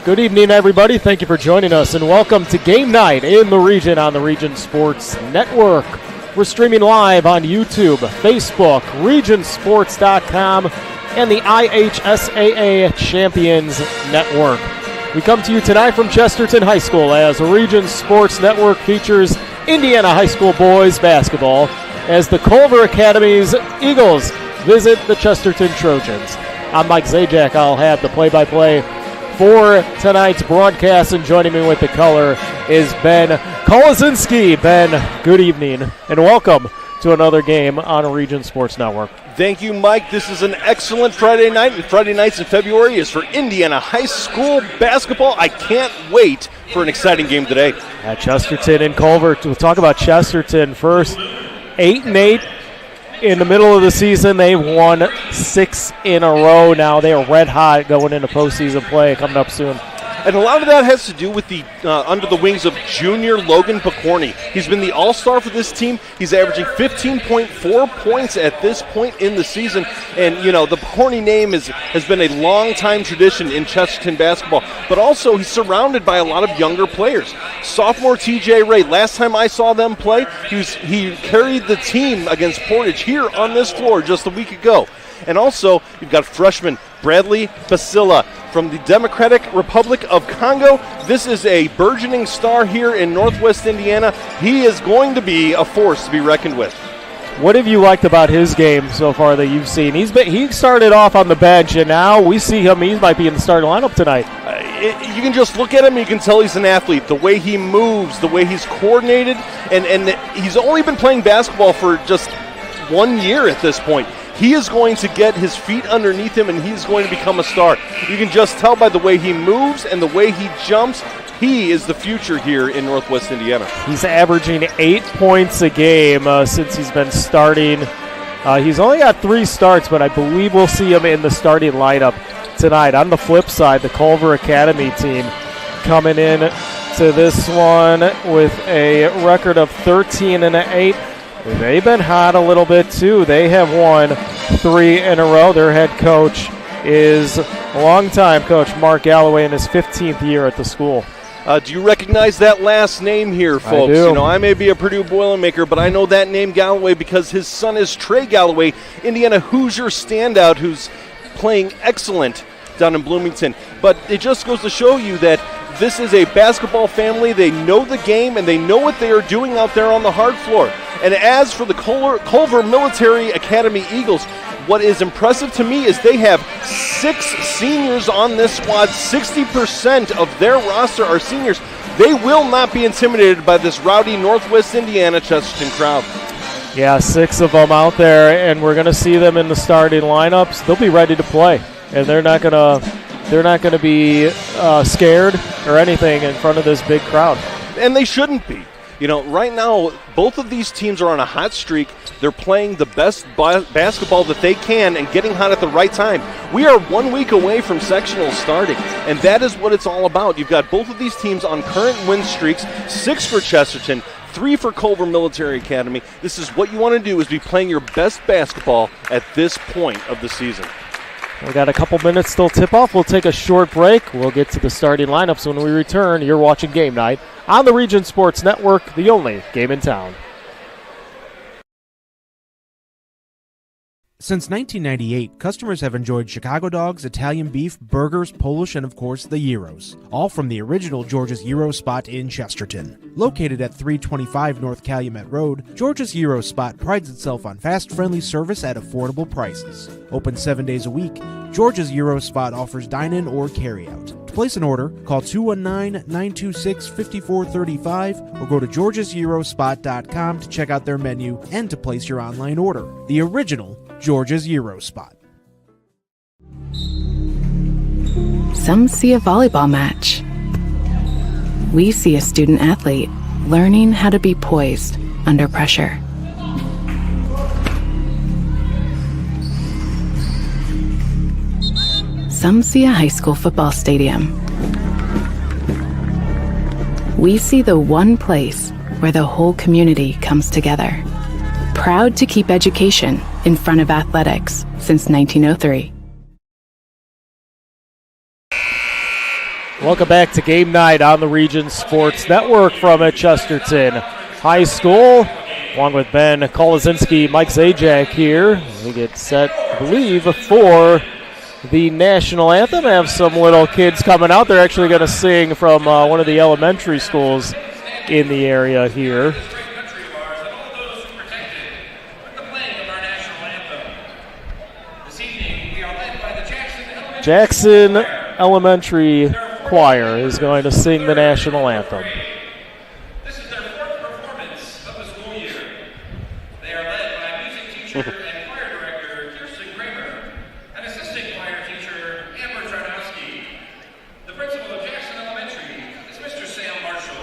Good evening, everybody. Thank you for joining us, and welcome to Game Night in the Region on the Region Sports Network. We're streaming live on YouTube, Facebook, regionsports.com, and the IHSAA Champions Network. We come to you tonight from Chesterton High School as Region Sports Network features Indiana High School boys basketball as the Culver Academies Eagles visit the Chesterton Trojans. I'm Mike Zajac. I'll have the play-by-play for tonight's broadcast, and joining me with the color is Ben Kolazinski. Ben, good evening, and welcome to another game on Region Sports Network. Thank you, Mike. This is an excellent Friday night, and Friday nights in February is for Indiana High School basketball. I can't wait for an exciting game today. At Chesterton and Culver, we'll talk about Chesterton first. 8-8 in the middle of the season. They've won 6 in a row now. They are red hot going into postseason play coming up soon. And a lot of that has to do with the under the wings of junior Logan Picorni. He's been the all-star for this team. He's averaging 15.4 points at this point in the season. And, you know, the Picorni name has been a long-time tradition in Chesterton basketball. But also, he's surrounded by a lot of younger players. Sophomore T.J. Ray, last time I saw them play, he carried the team against Portage here on this floor just a week ago. And also, you've got freshman Bradley Basila from the Democratic Republic of Congo. This is a burgeoning star here in Northwest Indiana. He is going to be a force to be reckoned with. What have you liked about his game so far that you've seen? He started off on the bench, and now we see him. He might be in the starting lineup tonight. You can just look at him, and you can tell he's an athlete. The way he moves, the way he's coordinated, and he's only been playing basketball for just 1 year at this point. He is going to get his feet underneath him, and he's going to become a star. You can just tell by the way he moves and the way he jumps. He is the future here in Northwest Indiana. He's averaging 8 points a game since he's been starting. He's only got 3 starts, but I believe we'll see him in the starting lineup tonight. On the flip side, the Culver Academy team coming in to this one with a record of 13-8. They've been hot a little bit, too. They have won 3 in a row. Their head coach is longtime coach Mark Galloway in his 15th year at the school. Do you recognize that last name here, folks? I do. You know, I may be a Purdue Boilermaker, but I know that name Galloway because his son is Trey Galloway, Indiana Hoosier standout, who's playing excellent down in Bloomington. But it just goes to show you that this is a basketball family. They know the game, and they know what they are doing out there on the hard floor. And as for the Culver Military Academy Eagles, what is impressive to me is they have 6 seniors on this squad. 60% of their roster are seniors. They will not be intimidated by this rowdy Northwest Indiana Chesterton crowd. Yeah, 6 of them out there, and we're going to see them in the starting lineups. They'll be ready to play, and they're not going to be scared or anything in front of this big crowd. And they shouldn't be. You know, right now, both of these teams are on a hot streak. They're playing the best basketball that they can and getting hot at the right time. We are 1 week away from sectionals starting, and that is what it's all about. You've got both of these teams on current win streaks, 6 for Chesterton, 3 for Culver Military Academy. This is what you want to do, is be playing your best basketball at this point of the season. We got a couple minutes till tip-off. We'll take a short break. We'll get to the starting lineups when we return. You're watching Game Night on the Region Sports Network, the only game in town. Since 1998, customers have enjoyed Chicago dogs, Italian beef, burgers, Polish, and of course the gyros, all from the original George's Gyro Spot in Chesterton. Located at 325 North Calumet Road, George's Gyro Spot prides itself on fast, friendly service at affordable prices. Open 7 days a week, George's Gyro Spot offers dine-in or carry-out. To place an order, call 219-926-5435 or go to georgesgyrospot.com to check out their menu and to place your online order. The original George's Gyro Spot. Some see a volleyball match. We see a student athlete learning how to be poised under pressure. Some see a high school football stadium. We see the one place where the whole community comes together. Proud to keep education in front of athletics since 1903. Welcome back to game night on the Region Sports Network from Chesterton High School. Along with Ben Kolazinski, Mike Zajac here. We get set, I believe, for the national anthem. I have some little kids coming out. They're actually going to sing from one of the elementary schools in the area here. Jackson Elementary Choir is going to sing the national anthem. This is their fourth performance of the school year. They are led by music teacher and choir director Kirsten Kramer and assistant choir teacher Amber Tarnowski. The principal of Jackson Elementary is Mr. Sam Marshall.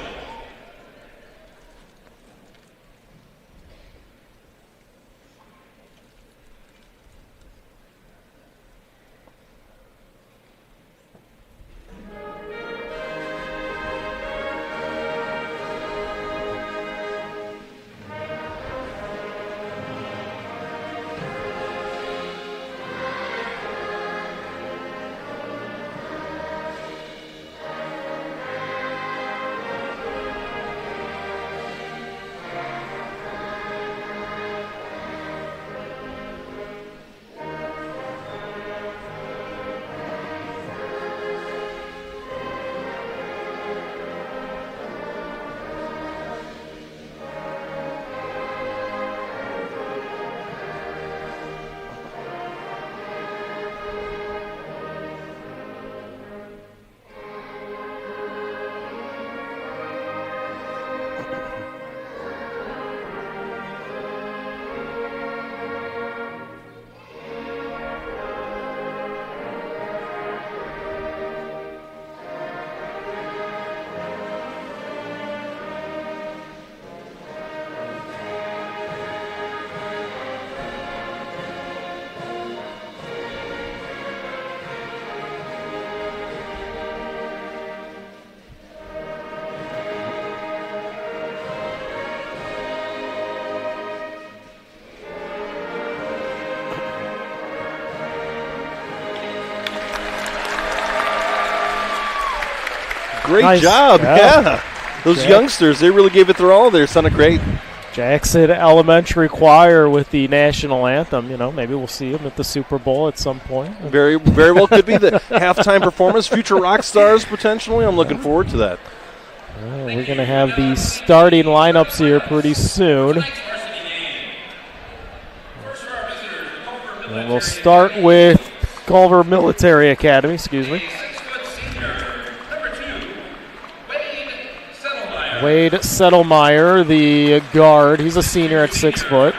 Great Nice job. Yeah. Those youngsters, they really gave it their all there. Sounded great. Jackson Elementary Choir with the national anthem. You know, maybe we'll see them at the Super Bowl at some point. Very, very well could be the halftime performance. Future rock stars, potentially. I'm looking forward to that. We're going to have the starting lineups here pretty soon. And we'll start with Culver Military Academy, excuse me. Wade Settlemeyer, the guard. He's a senior at 6 foot.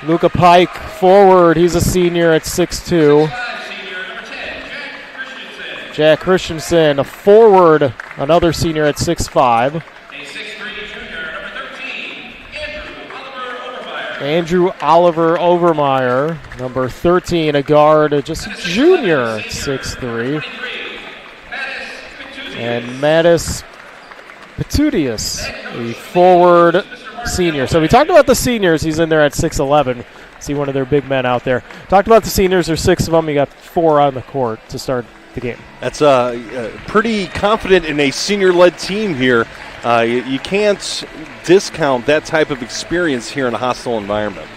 Luca Pike, forward. He's a senior at 6'2". Jack Christensen, a forward, another senior at 6'5". Andrew Oliver Overmeyer, number 13, a guard, just a junior at 6'3". And Mattis Petutius, a forward senior. So we talked about the seniors. He's in there at 6'11". See one of their big men out there. Talked about the seniors. There's 6 of them. You got 4 on the court to start the game. That's pretty confident in a senior-led team here. You can't discount that type of experience here in a hostile environment.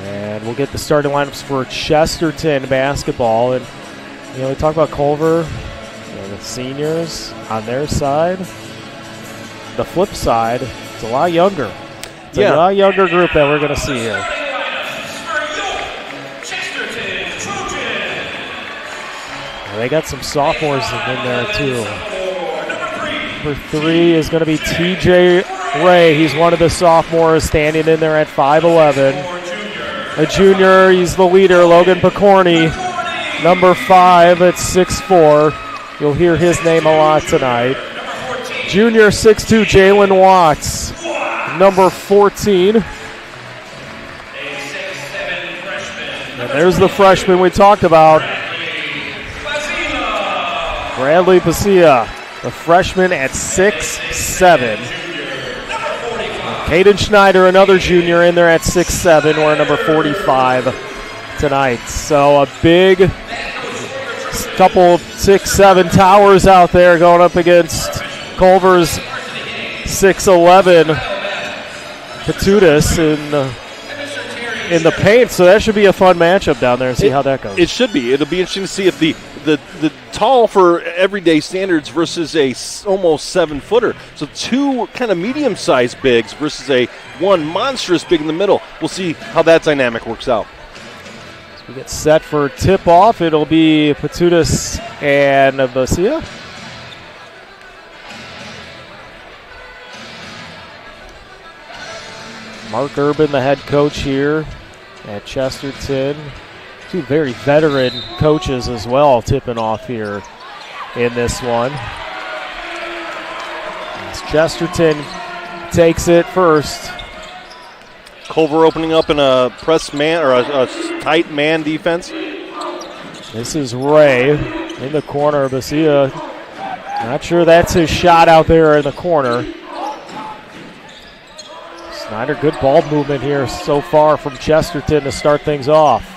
And we'll get the starting lineups for Chesterton basketball. And, you know, we talk about Culver, the seniors on their side. The flip side, it's a lot younger. It's a lot younger group that we're going to see here. And they got some sophomores in there, too. Number 3 is going to be TJ Ray. He's one of the sophomores standing in there at 5'11". A junior, he's the leader, Logan Picorni. Number 5 at 6'4". You'll hear his name a lot tonight. Junior 6'2", Jalen Watts. Number 14. And there's the freshman we talked about. Bradley Pasia, the freshman at 6'7". Caden Schneider, another junior in there at 6'7", wearing number 45. tonight. So a big couple 6-7 towers out there going up against Culver's 6'11" Patutis in the paint. So that should be a fun matchup down there and see how that goes. It should be. It'll be interesting to see if the tall for everyday standards versus a almost 7-footer. So two kind of medium-sized bigs versus a one monstrous big in the middle. We'll see how that dynamic works out. We get set for tip-off. It'll be Patutis and Basia. Mark Urban, the head coach here at Chesterton. Two very veteran coaches as well tipping off here in this one. As Chesterton takes it first. Culver opening up in a press man or a tight man defense. This is Ray in the corner. Basia, not sure that's his shot out there in the corner. Snyder, good ball movement here so far from Chesterton to start things off.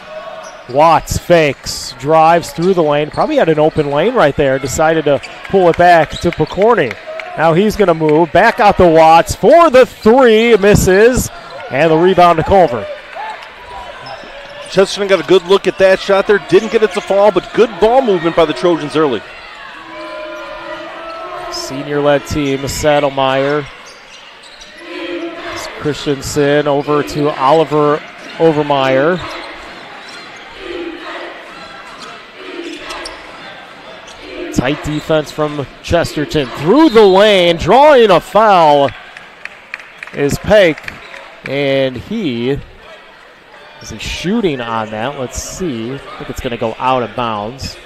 Watts fakes, drives through the lane. Probably had an open lane right there. Decided to pull it back to Picorni. Now he's going to move. Back out to Watts for the three. Misses. And the rebound to Culver. Chesterton got a good look at that shot there. Didn't get it to fall, but good ball movement by the Trojans early. Senior-led team, Saddlemeyer. Christensen over to Oliver Overmeyer. Tight defense from Chesterton. Through the lane, drawing a foul is Pake. And is he shooting on that? Let's see. I think it's going to go out of bounds.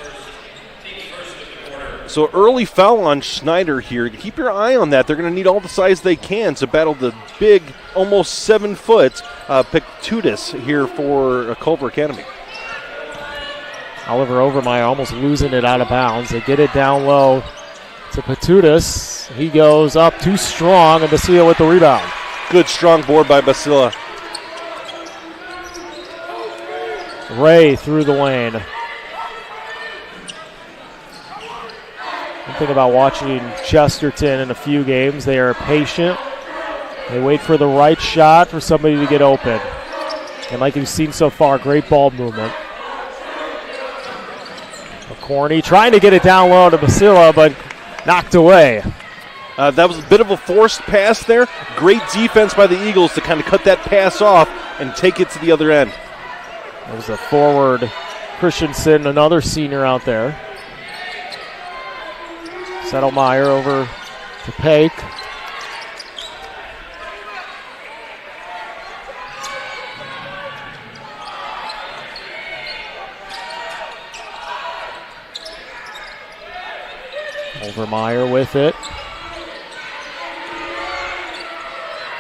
So early foul on Schneider here. Keep your eye on that. They're going to need all the size they can to battle the big, almost 7-foot Pictutis here for Culver Academy. Oliver Overmeyer almost losing it out of bounds. They get it down low to Patutis. He goes up too strong, and Basia with the rebound. Good strong board by Basila. Ray through the lane. One thing about watching Chesterton in a few games, they are patient. They wait for the right shot for somebody to get open. And like you've seen so far, great ball movement. Corny trying to get it down low to Basila, but knocked away. That was a bit of a forced pass there. Great defense by the Eagles to kind of cut that pass off and take it to the other end. There's a forward, Christensen, another senior out there. Settlemeyer over to Pake. Overmeyer with it.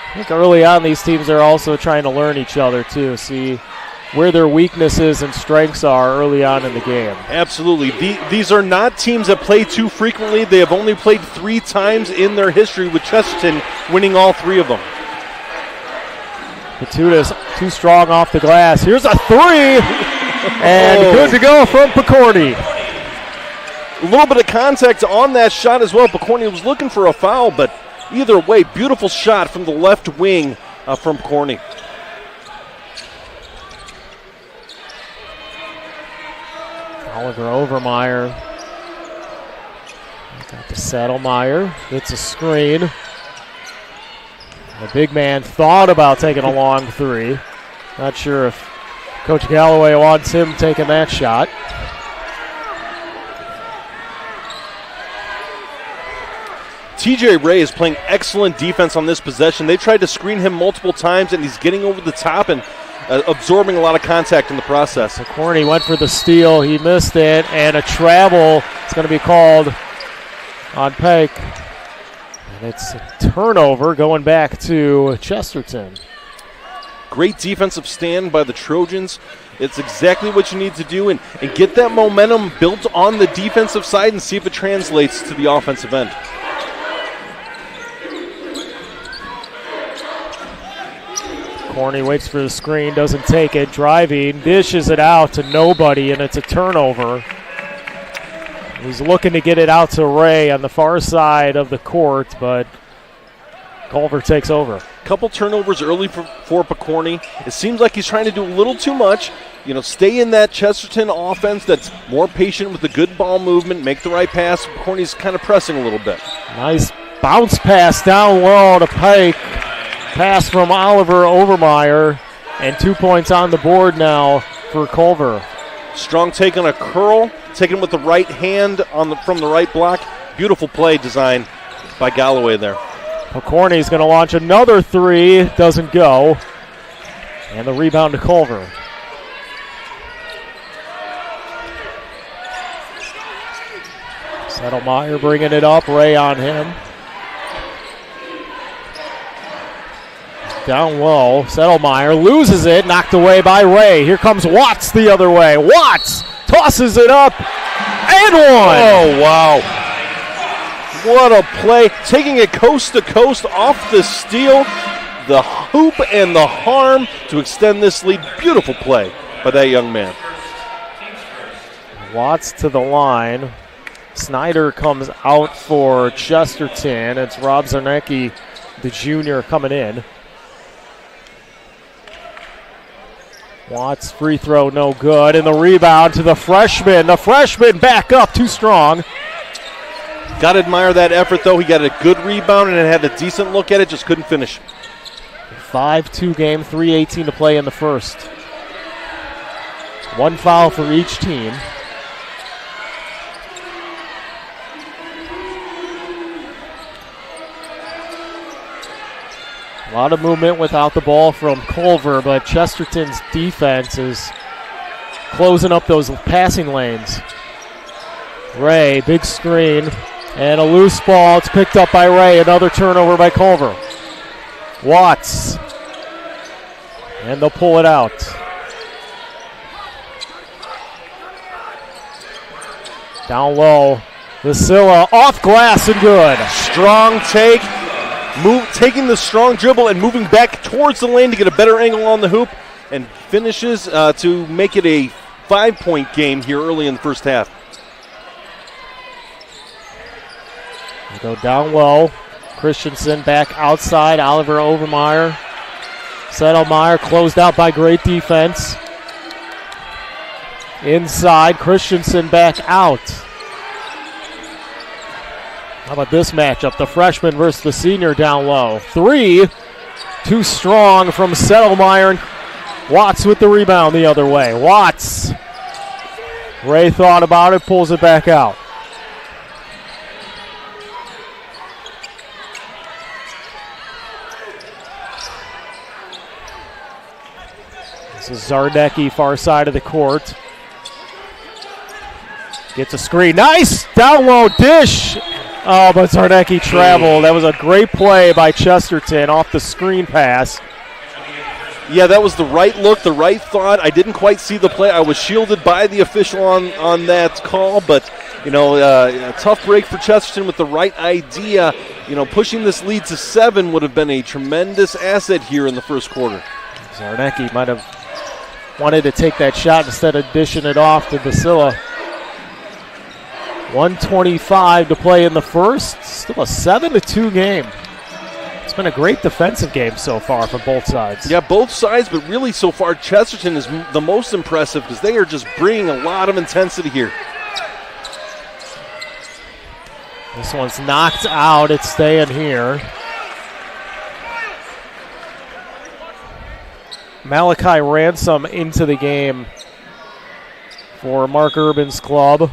I think early on these teams are also trying to learn each other too, see where their weaknesses and strengths are early on in the game. Absolutely. These are not teams that play too frequently. They have only played 3 times in their history, with Chesterton winning all 3 of them. Patutis too strong off the glass. Here's a 3! And good to go from Picorni. A little bit of contact on that shot as well. Picorni was looking for a foul, but either way, beautiful shot from the left wing from Picorni. Oliver Overmeyer. Got to Saddlemeyer. It's a screen. The big man thought about taking a long 3. Not sure if Coach Galloway wants him taking that shot. TJ Ray is playing excellent defense on this possession. They tried to screen him multiple times, and he's getting over the top and absorbing a lot of contact in the process. Corny went for the steal. He missed it, and a travel is going to be called on Pake. And it's a turnover going back to Chesterton. Great defensive stand by the Trojans. It's exactly what you need to do, and get that momentum built on the defensive side and see if it translates to the offensive end. Corney waits for the screen, doesn't take it. Driving, dishes it out to nobody, and it's a turnover. He's looking to get it out to Ray on the far side of the court, but Culver takes over. Couple turnovers early for Picorni. It seems like he's trying to do a little too much. Stay in that Chesterton offense that's more patient with the good ball movement, make the right pass. Picorni's kind of pressing a little bit. Nice bounce pass down low to Pike. Pass from Oliver Overmeyer, and 2 points on the board now for Culver. Strong take on a curl, taken with the right hand from the right block. Beautiful play design by Galloway there. Picorni's going to launch another three. Doesn't go. And the rebound to Culver. Settlemeyer bringing it up. Ray on him. Down low. Settlemeyer loses it. Knocked away by Ray. Here comes Watts the other way. Watts tosses it up. And one. Oh, wow. What a play. Taking it coast to coast off the steal, the hoop and the harm to extend this lead. Beautiful play by that young man. Watts to the line. Snyder comes out for Chesterton. It's Rob Zarnecki, the junior, coming in. Watts free throw no good, and the rebound to the freshman. The freshman back up, too strong. Got to admire that effort, though. He got a good rebound and had a decent look at it, just couldn't finish. 5-2 game, 3:18 to play in the first. One foul for each team. A lot of movement without the ball from Culver, but Chesterton's defense is closing up those passing lanes. Ray, big screen, and a loose ball. It's picked up by Ray. Another turnover by Culver. Watts, and they'll pull it out. Down low, Vasila off glass and good. Strong take. Taking the strong dribble and moving back towards the lane to get a better angle on the hoop, and finishes to make it a 5-point game here early in the first half. They go down low. Christensen back outside. Oliver Overmeyer. Settlemeyer closed out by great defense. Inside, Christensen back out. How about this matchup? The freshman versus the senior down low. Three, too strong from Settlemeyer. And Watts with the rebound the other way. Watts. Ray thought about it, pulls it back out. This is Zarnecki, far side of the court. Gets a screen. Nice! Down low dish. Oh, but Zarnecki traveled. That was a great play by Chesterton off the screen pass. Yeah, that was the right look, the right thought. I didn't quite see the play. I was shielded by the official on that call, but, a tough break for Chesterton with the right idea. Pushing this lead to 7 would have been a tremendous asset here in the first quarter. Zarnecki might have wanted to take that shot instead of dishing it off to Vasila. 1:25 to play in the first. Still a 7-2 game. It's been a great defensive game so far from both sides. Yeah, both sides, but really so far Chesterton is the most impressive because they are just bringing a lot of intensity here. This one's knocked out. It's staying here. Malachi Ransom into the game for Mark Urban's club.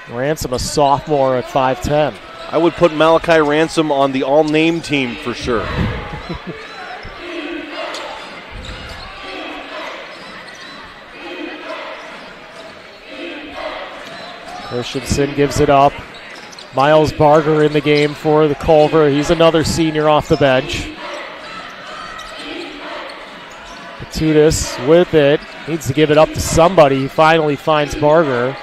Ransom, a sophomore at 5'10". I would put Malachi Ransom on the all-name team for sure. Christensen gives it up. Miles Barger in the game for the Culver. He's another senior off the bench. Patutis with it. Needs to give it up to somebody. He finally finds Barger.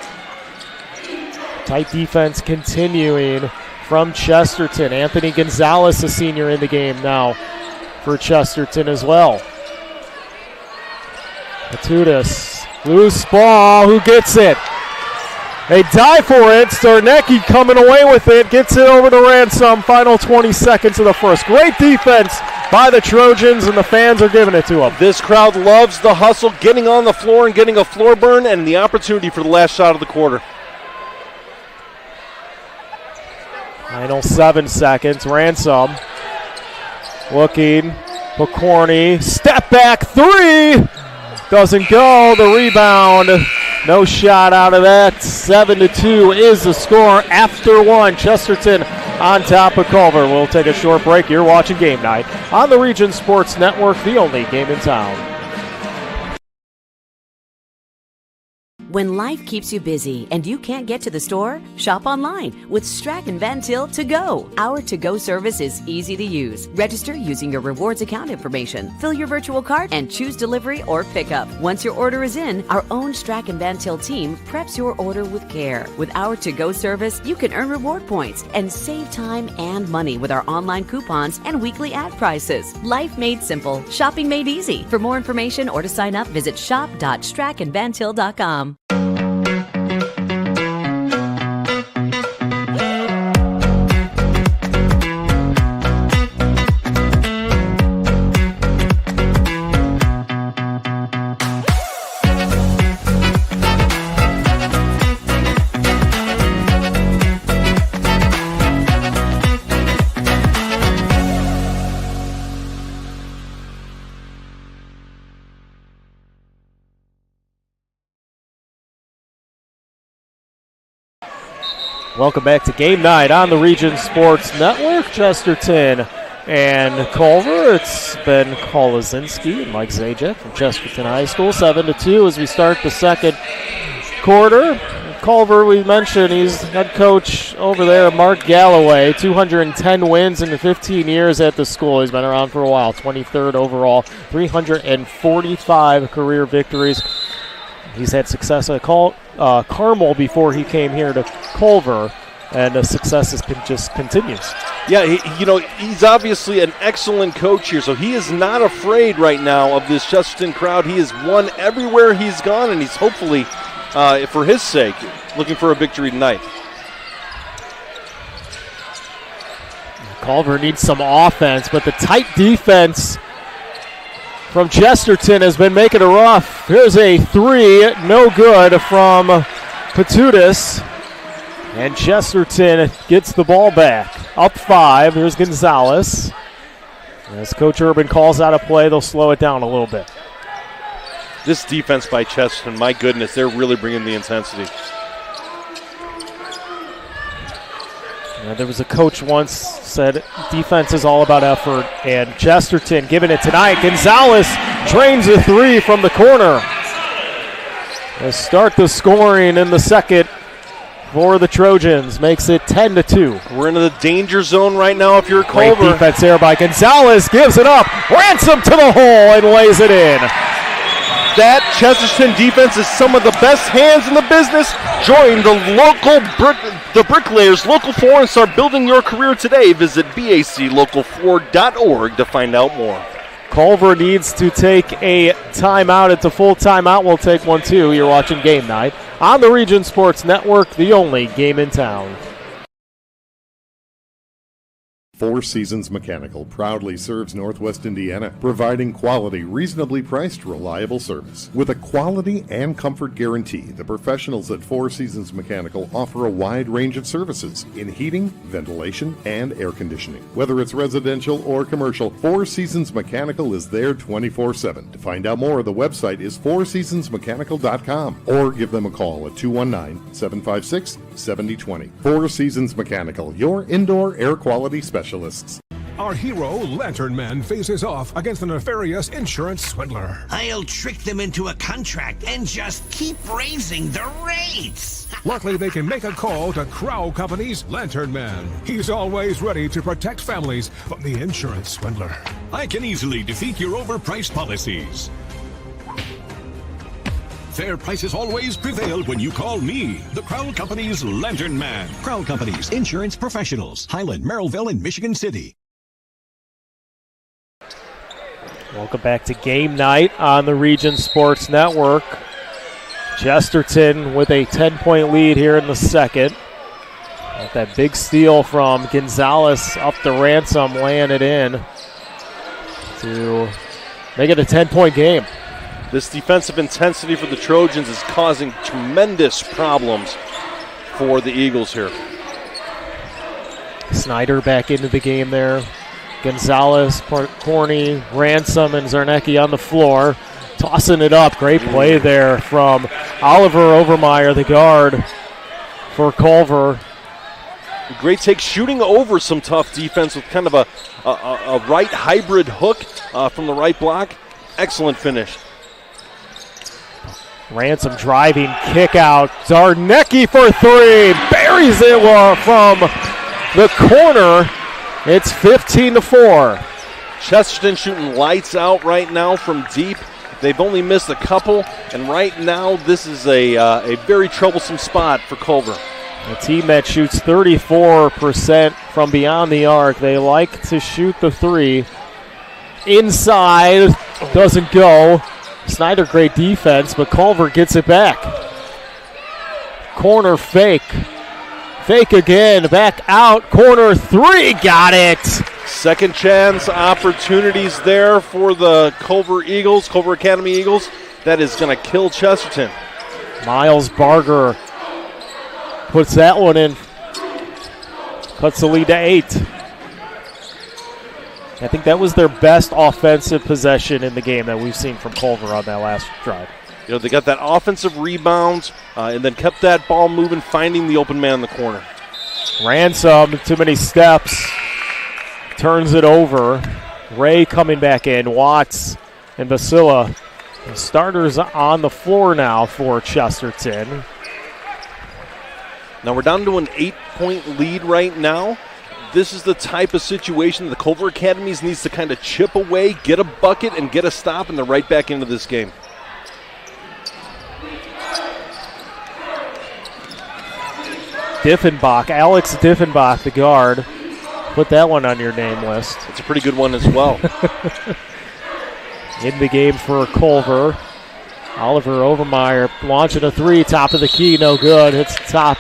Tight defense continuing from Chesterton. Anthony Gonzalez, a senior in the game now for Chesterton as well. Matudis, loose ball, who gets it? They dive for it. Starnecki coming away with it, gets it over to Ransom. Final 20 seconds of the first. Great defense by the Trojans, and the fans are giving it to them. This crowd loves the hustle, getting on the floor and getting a floor burn, and the opportunity for the last shot of the quarter. Final 7 seconds. Ransom looking. Pokorny, step back three. Doesn't go. The rebound. No shot out of that. 7-2 is the score after one. Chesterton on top of Culver. We'll take a short break. You're watching Game Night on the Region Sports Network, the only game in town. When life keeps you busy and you can't get to the store, shop online with Strachan Van Til To Go. Our to-go service is easy to use. Register using your rewards account information, fill your virtual cart, and choose delivery or pickup. Once your order is in, our own Strachan Van Til team preps your order with care. With our to-go service, you can earn reward points and save time and money with our online coupons and weekly ad prices. Life made simple, shopping made easy. For more information or to sign up, visit shop.strachanvantil.com. Welcome back to Game Night on the Region Sports Network. Chesterton and Culver. It's Ben Kolazinski and Mike Zajac from Chesterton High School. 7-2 as we start the second quarter. Culver, we mentioned, he's head coach over there, Mark Galloway. 210 wins in 15 years at the school. He's been around for a while. 23rd overall, 345 career victories. He's had success at Carmel before he came here to Culver, and the success just continues. Yeah, he's obviously an excellent coach here, so he is not afraid right now of this Chesterton crowd. He has won everywhere he's gone, and he's hopefully, for his sake, looking for a victory tonight. Culver needs some offense, but the tight defense from Chesterton has been making it rough. Here's a three, no good from Patudis. And Chesterton gets the ball back. Up 5, here's Gonzalez. As Coach Urban calls out a play, they'll slow it down a little bit. This defense by Chesterton, my goodness, they're really bringing the intensity. There was a coach once said defense is all about effort, and Chesterton giving it tonight. Gonzalez drains a three from the corner. They start the scoring in the second for the Trojans. Makes it 10-2. We're into the danger zone right now if you're Culver. Great defense there by Gonzalez. Gives it up. Ransom to the hole and lays it in. That Chesterton defense is some of the best hands in the business. Join the Bricklayers Local 4 and start building your career today. Visit baclocal4.org to find out more. Culver needs to take a timeout. It's a full timeout. We'll take one too. You're watching Game Night on the Region Sports Network, the only game in town. Four Seasons Mechanical proudly serves Northwest Indiana, providing quality, reasonably priced, reliable service. With a quality and comfort guarantee, the professionals at Four Seasons Mechanical offer a wide range of services in heating, ventilation, and air conditioning. Whether it's residential or commercial, Four Seasons Mechanical is there 24/7. To find out more, the website is fourseasonsmechanical.com or give them a call at 219-756-7020. Four Seasons Mechanical, your indoor air quality specialist. Our hero, Lantern Man, faces off against a nefarious insurance swindler. I'll trick them into a contract and just keep raising the rates. Luckily, they can make a call to Crow Company's Lantern Man. He's always ready to protect families from the insurance swindler. I can easily defeat your overpriced policies. Fair prices always prevail when you call me, the Crown Company's Lantern Man. Crown Company's insurance professionals. Highland, Merrillville, and Michigan City. Welcome back to game night on the Region Sports Network. Chesterton with a 10-point lead here in the second. With that big steal from Gonzalez up the Ransom, laying it in to make it a 10-point game. This defensive intensity for the Trojans is causing tremendous problems for the Eagles here. Snyder back into the game there. Gonzalez, Corney, Ransom, and Zarnecki on the floor. Tossing it up. Great play there from Oliver Overmeyer, the guard for Culver. Great take, shooting over some tough defense with kind of a right hybrid hook from the right block. Excellent finish. Ransom driving, kick out. Zarnecki for three. Buries it from the corner. It's 15-4. Chesterton shooting lights out right now from deep. They've only missed a couple, and right now this is a very troublesome spot for Culver. A team that shoots 34% from beyond the arc. They like to shoot the three. Inside, doesn't go. Snyder, great defense, but Culver gets it back. Corner fake. Fake again, back out, corner three, got it. Second chance opportunities there for the Culver Eagles, Culver Academy Eagles. That is going to kill Chesterton. Miles Barger puts that one in. Cuts the lead to 8. I think that was their best offensive possession in the game that we've seen from Culver on that last drive. You know, they got that offensive rebound and then kept that ball moving, finding the open man in the corner. Ransom, too many steps. Turns it over. Ray coming back in. Watts and Basila. The starters on the floor now for Chesterton. Now we're down to an 8-point lead right now. This is the type of situation that the Culver Academies needs to kind of chip away, get a bucket, and get a stop, and they're right back into this game. Diffenbach, Alex Diffenbach, the guard. Put that one on your name list. It's a pretty good one as well. In the game for Culver. Oliver Overmeyer launching a three, top of the key, no good. Hits the top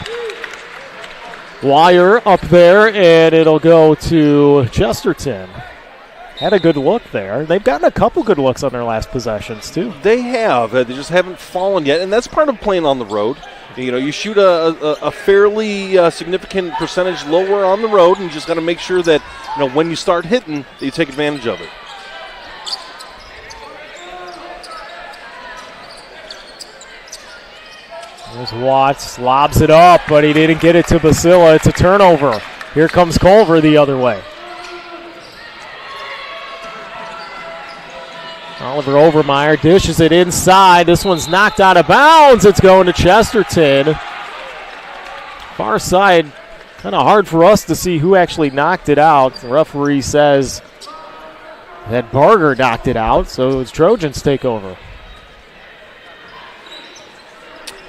wire up there, and it'll go to Chesterton. Had a good look there. They've gotten a couple good looks on their last possessions, too. They have. They just haven't fallen yet, and that's part of playing on the road. You know, you shoot a fairly significant percentage lower on the road, and you just got to make sure that, you know, when you start hitting, that you take advantage of it. There's Watts, lobs it up, but he didn't get it to Basila. It's a turnover. Here comes Culver the other way. Oliver Overmeyer dishes it inside. This one's knocked out of bounds. It's going to Chesterton. Far side, kind of hard for us to see who actually knocked it out. The referee says that Barger knocked it out, so it's Trojans take over.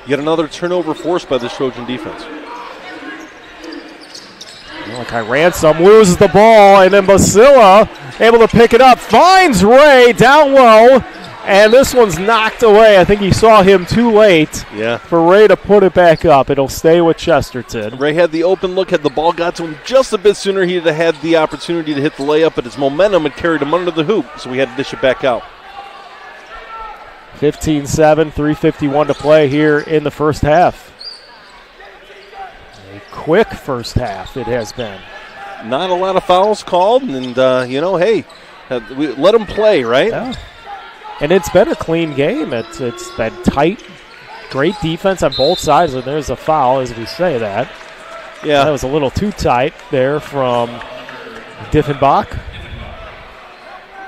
Yet another turnover forced by this Trojan defense. Malachi Ransom loses the ball, and then Basila able to pick it up. Finds Ray down low, and this one's knocked away. I think he saw him too late for Ray to put it back up. It'll stay with Chesterton. Ray had the open look. Had the ball got to him just a bit sooner, he'd have had the opportunity to hit the layup, but his momentum had carried him under the hoop, so we had to dish it back out. 15-7, 3:51 to play here in the first half. A quick first half it has been. Not a lot of fouls called, and, you know, hey, we let them play, right? Yeah. And it's been a clean game. It's been tight, great defense on both sides, and there's a foul as we say that. Yeah. That was a little too tight there from Diffenbach.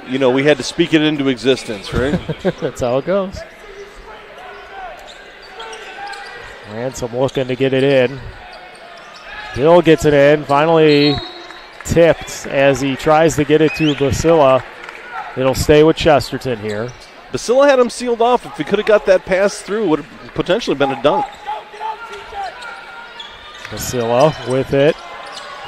You know, we had to speak it into existence, right? That's how it goes. Ransom looking to get it in. Bill gets it in. Finally tipped as he tries to get it to Basila. It'll stay with Chesterton here. Basila had him sealed off. If he could have got that pass through, it would have potentially been a dunk. Basila with it.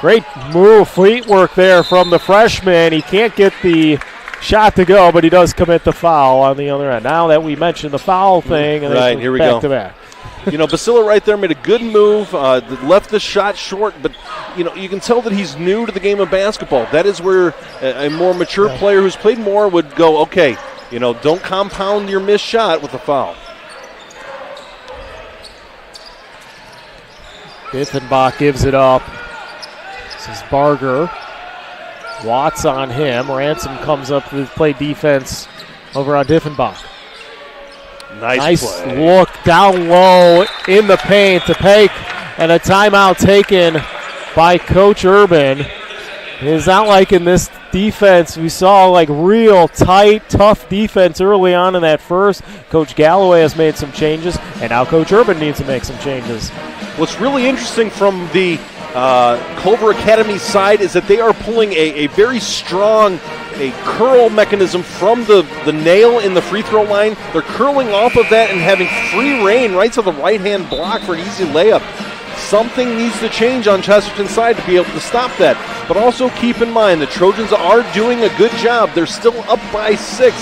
Great move, fleet work there from the freshman. He can't get the shot to go, but he does commit the foul on the other end. Now that we mentioned the foul thing, and right, here we back go. to back. Basila right there made a good move, left the shot short, but, you can tell that he's new to the game of basketball. That is where a more mature player who's played more would go, okay, don't compound your missed shot with a foul. Diffenbach gives it up. This is Barger. Watts on him. Ransom comes up to play defense over on Diffenbach. Nice play. Look down low in the paint to Peck, and a timeout taken by Coach Urban. It's not like in this defense we saw real tight, tough defense early on in that first. Coach Galloway has made some changes, and now Coach Urban needs to make some changes. What's really interesting from the Culver Academy side is that they are pulling a very strong curl mechanism from the nail in the free throw line. They're curling off of that and having free reign right to the right-hand block for an easy layup. Something needs to change on Chesterton's side to be able to stop that. But also keep in mind the Trojans are doing a good job. They're still up by 6.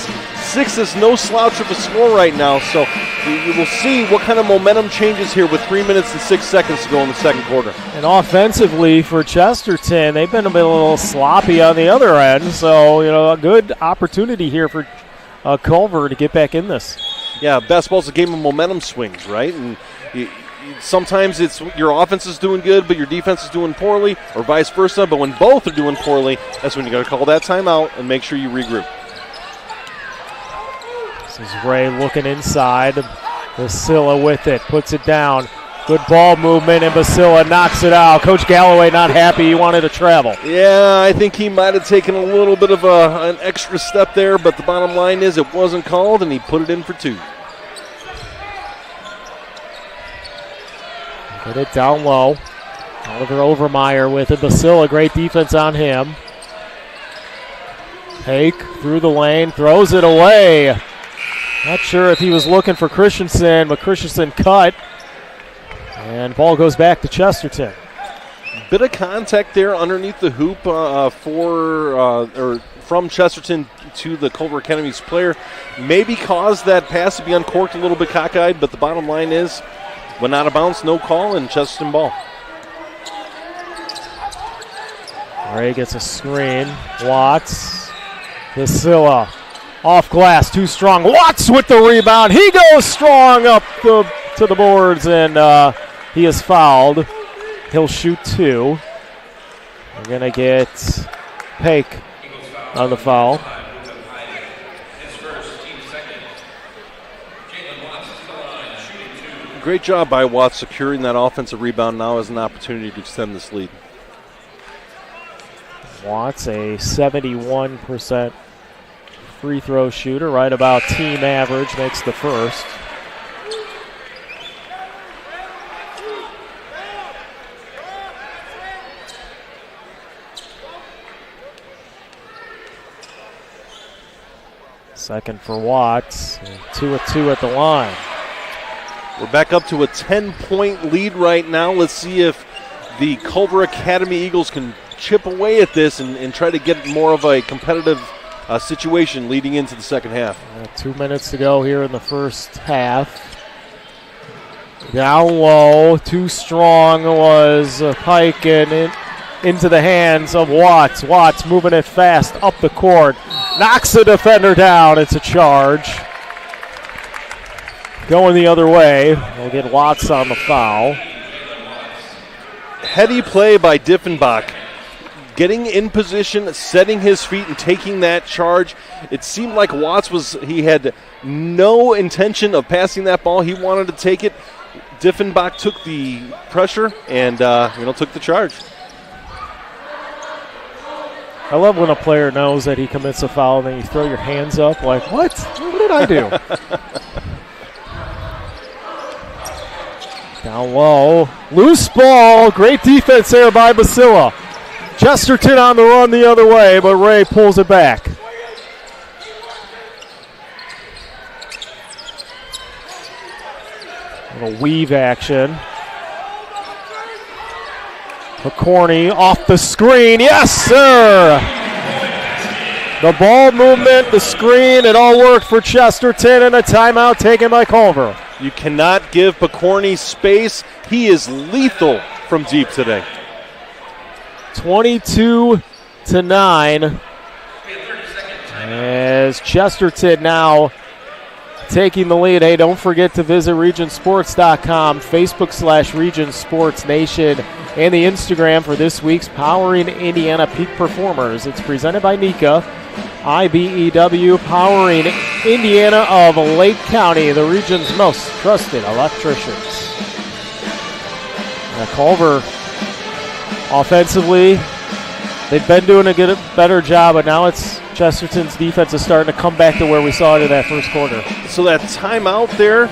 6 is no slouch of a score right now, so you will see what kind of momentum changes here with 3 minutes and 6 seconds to go in the second quarter. And offensively for Chesterton, they've been a little sloppy on the other end, so a good opportunity here for Culver to get back in this. Yeah, basketball's a game of momentum swings, right? And sometimes it's your offense is doing good, but your defense is doing poorly, or vice versa. But when both are doing poorly, that's when you got to call that timeout and make sure you regroup. This is Ray looking inside. Basila with it, puts it down. Good ball movement, and Basila knocks it out. Coach Galloway not happy. He wanted to travel. Yeah, I think he might have taken a little bit of an extra step there, but the bottom line is it wasn't called, and he put it in for 2. Get it down low. Oliver Overmeyer with it. Basila, great defense on him. Hake through the lane, throws it away. Not sure if he was looking for Christensen, but Christensen cut. And ball goes back to Chesterton. Bit of contact there underneath the hoop from Chesterton to the Culver Academies player. Maybe caused that pass to be uncorked a little bit cockeyed, but the bottom line is when out of bounds, no call, and Chesterton ball. Ray gets a screen. Watts. Basila. Off glass, too strong. Watts with the rebound. He goes strong up to the boards, and he is fouled. He'll shoot 2. We're going to get Peck on the foul. Great job by Watts securing that offensive rebound. Now has an opportunity to extend this lead. Watts, a 71% free throw shooter, right about team average, makes the first. Second for Watts, 2 of 2 at the line. We're back up to a 10-point lead right now. Let's see if the Culver Academy Eagles can chip away at this and try to get more of a competitive situation leading into the second half. 2 minutes to go here in the first half. Down low, too strong was Pike, and into the hands of Watts. Watts moving it fast up the court. Knocks the defender down. It's a charge. Going the other way. We'll get Watts on the foul. Heady play by Diffenbach. Getting in position, setting his feet, and taking that charge. It seemed like Watts he had no intention of passing that ball. He wanted to take it. Diffenbach took the pressure and took the charge. I love when a player knows that he commits a foul and then you throw your hands up like, what? What did I do? Down low. Loose ball. Great defense there by Basila. Chesterton on the run the other way, but Ray pulls it back. Little weave action. McCorney off the screen. Yes, sir! The ball movement, the screen, it all worked for Chesterton, and a timeout taken by Culver. You cannot give Picorni space. He is lethal from deep today. 22-9. As Chesterton now taking the lead. Hey, don't forget to visit regionsports.com, Facebook/Region Sports Nation, and the Instagram for this week's Powering Indiana Peak Performers. It's presented by NECA, IBEW, powering Indiana of Lake County, the region's most trusted electricians. Now Culver, offensively, they've been doing a better job, but now it's Chesterton's defense is starting to come back to where we saw it in that first quarter. So that timeout there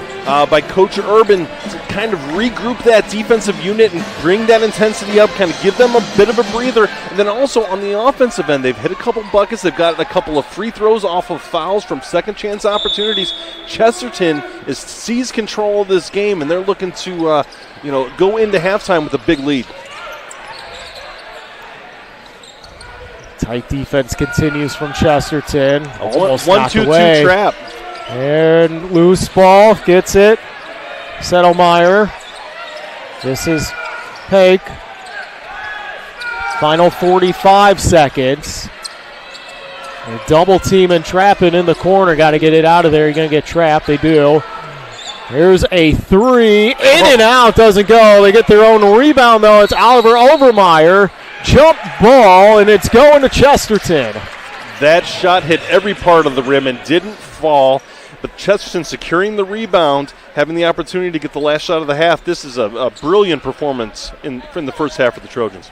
by Coach Urban to kind of regroup that defensive unit and bring that intensity up, kind of give them a bit of a breather. And then also on the offensive end, they've hit a couple buckets. They've gotten a couple of free throws off of fouls from second chance opportunities. Chesterton seized control of this game, and they're looking to go into halftime with a big lead. Tight defense continues from Chesterton. Almost 1-2-2 trap. And loose ball, gets it. Settlemeyer. This is Hake. Final 45 seconds. A double team and trapping in the corner. Got to get it out of there. You're going to get trapped. They do. Here's a three. In and out. Doesn't go. They get their own rebound, though. It's Oliver Overmeyer. Jump ball, and it's going to Chesterton. That shot hit every part of the rim and didn't fall. But Chesterton securing the rebound, having the opportunity to get the last shot of the half. This is a brilliant performance in the first half for the Trojans.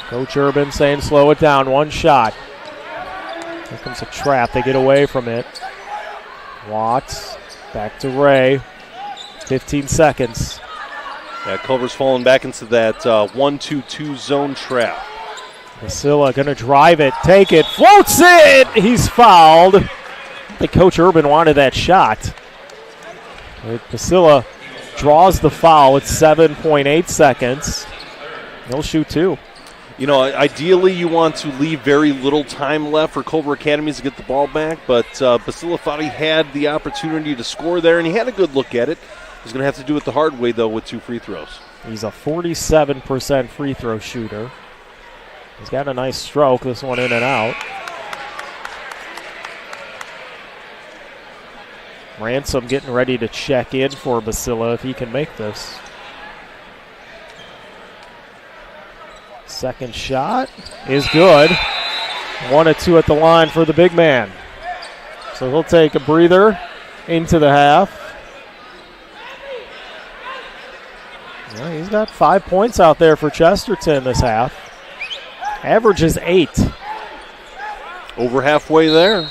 Coach Urban saying slow it down, one shot. Here comes a trap, they get away from it. Watts, back to Ray, 15 seconds. Yeah, Culver's falling back into that 1-2-2 zone trap. Basila gonna drive it, take it, floats it! He's fouled. I think Coach Urban wanted that shot. Basila draws the foul with 7.8 seconds. He'll shoot two. You know, ideally you want to leave very little time left for Culver Academies to get the ball back, but Basila thought he had the opportunity to score there, and he had a good look at it. He's going to have to do it the hard way, though, with two free throws. He's a 47% free throw shooter. He's got a nice stroke, this one in and out. Ransom getting ready to check in for Basila if he can make this. Second shot is good. 1 of 2 at the line for the big man. So he'll take a breather into the half. Yeah, he's got 5 points out there for Chesterton this half. Average is 8. Over halfway there.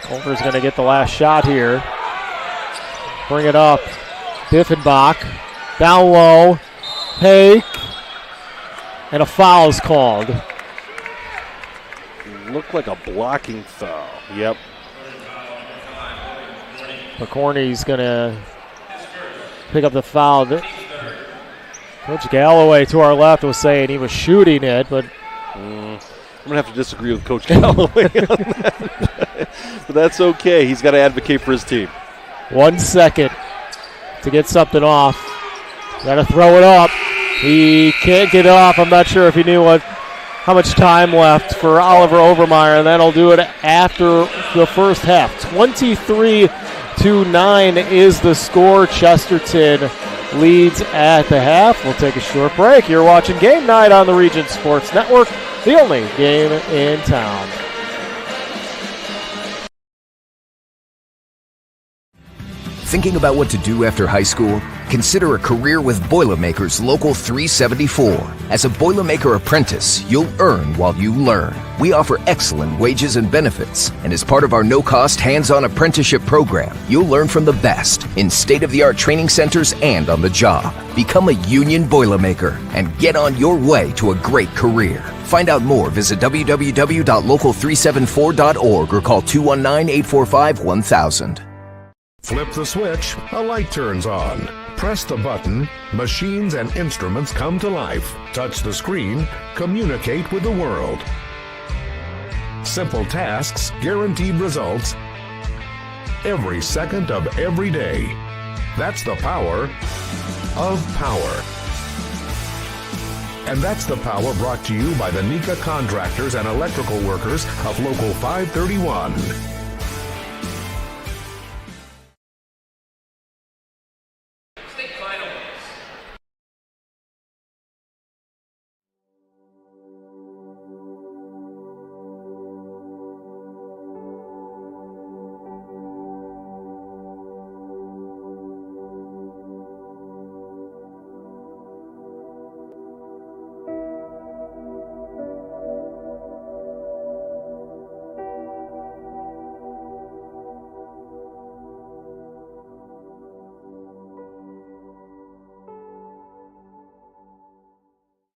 Culver's going to get the last shot here. Bring it up. Diffenbach down low. Hake. And a foul is called. Looked like a blocking foul. Yep. McCorney's going to pick up the foul. Coach Galloway to our left was saying he was shooting it, but I'm going to have to disagree with Coach Galloway on that. But that's okay. He's got to advocate for his team. 1 second to get something off. Got to throw it up. He can't get it off. I'm not sure if he knew how much time left for Oliver Overmeyer, and that'll do it after the first half. 23-9 is the score. Chesterton leads at the half. We'll take a short break. You're watching Game Night on the Region Sports Network, the only game in town. Thinking about what to do after high school? Consider a career with Boilermakers Local 374. As a Boilermaker apprentice, you'll earn while you learn. We offer excellent wages and benefits, and as part of our no-cost hands-on apprenticeship program, you'll learn from the best in state-of-the-art training centers and on the job. Become a union Boilermaker and get on your way to a great career. Find out more, visit www.local374.org or call 219-845-1000. Flip the switch, a light turns on. Press the button, machines and instruments come to life. Touch the screen, communicate with the world. Simple tasks, guaranteed results, every second of every day. That's the power of power. And that's the power brought to you by the NECA contractors and electrical workers of Local 531.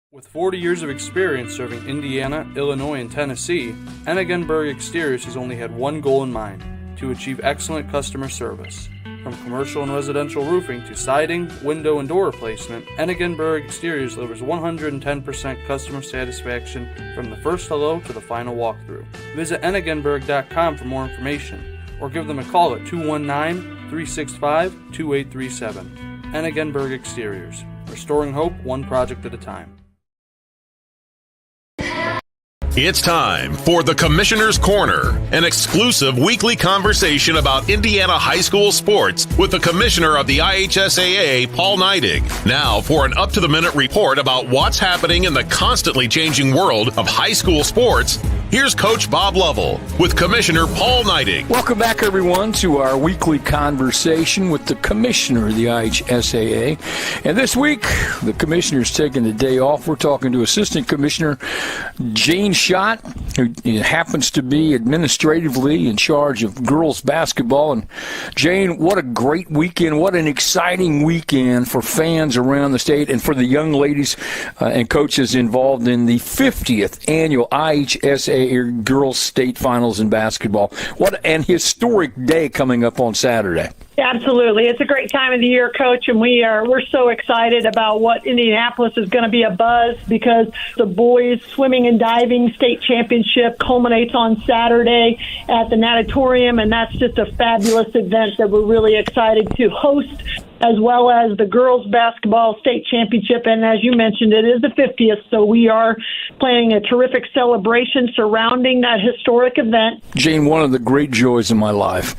With 40 years of experience serving Indiana, Illinois, and Tennessee, Ennigenberg Exteriors has only had one goal in mind: to achieve excellent customer service. From commercial and residential roofing to siding, window, and door replacement, Ennigenberg Exteriors delivers 110% customer satisfaction from the first hello to the final walkthrough. Visit Ennigenberg.com for more information, or give them a call at 219-365-2837. Ennigenberg Exteriors, restoring hope one project at a time. It's time for the Commissioner's Corner, an exclusive weekly conversation about Indiana high school sports with the Commissioner of the IHSAA, Paul Neidig. Now for an up-to-the-minute report about what's happening in the constantly changing world of high school sports, here's Coach Bob Lovell with Commissioner Paul Neidig. Welcome back, everyone, to our weekly conversation with the Commissioner of the IHSAA. And this week, the Commissioner's taking the day off. We're talking to Assistant Commissioner Jane Schott, who happens to be administratively in charge of girls basketball. And Jane, what a great weekend. What an exciting weekend for fans around the state and for the young ladies and coaches involved in the 50th annual IHSAA Girls State Finals in basketball. What an historic day coming up on Saturday. Absolutely. It's a great time of the year, Coach, and we're so excited about what Indianapolis is going to be a buzz, because the boys swimming and diving state championship culminates on Saturday at the natatorium, and that's just a fabulous event that we're really excited to host, as well as the girls basketball state championship. And as you mentioned, it is the 50th, so we are planning a terrific celebration surrounding that historic event. Jane, one of the great joys of my life,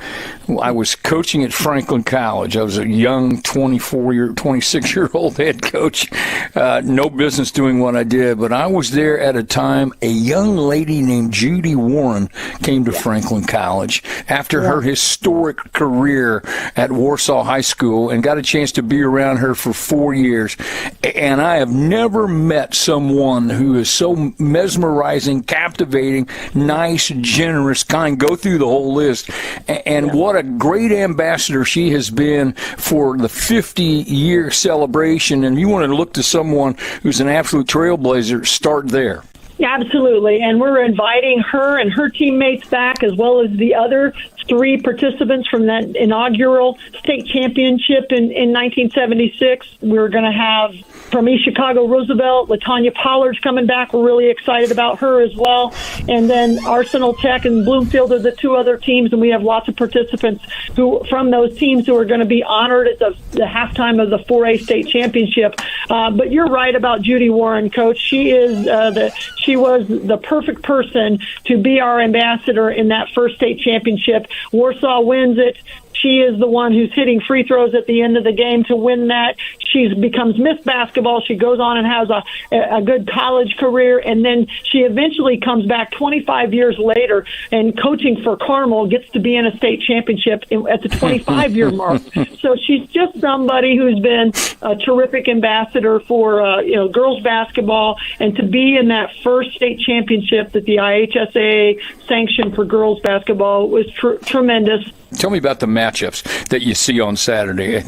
I was coaching at Franklin College. I was a young 26-year-old head coach. No business doing what I did, but I was there at a time a young lady named Judy Warren came to Franklin College after her historic career at Warsaw High School, and got a chance to be around her for 4 years. And I have never met someone who is so mesmerizing, captivating, nice, generous, kind. Go through the whole list. And what a great ambassador she has been for the 50-year celebration. And you want to look to someone who's an absolute trailblazer, start there. Absolutely, and we're inviting her and her teammates back, as well as the other 3 participants from that inaugural state championship in 1976. We're going to have, from East Chicago Roosevelt, LaTanya Pollard's coming back. We're really excited about her as well. And then Arsenal Tech and Bloomfield are the 2 other teams, and we have lots of participants who from those teams who are going to be honored at the halftime of the 4A state championship. But you're right about Judy Warren, Coach. She was the perfect person to be our ambassador in that first state championship. Warsaw wins it. She is the one who's hitting free throws at the end of the game to win that. She becomes Miss Basketball. She goes on and has a good college career, and then she eventually comes back 25 years later and coaching for Carmel, gets to be in a state championship at the 25-year mark. So she's just somebody who's been a terrific ambassador for girls basketball, and to be in that first state championship that the IHSAA sanctioned for girls basketball was tremendous. Tell me about the matchups that you see on Saturday.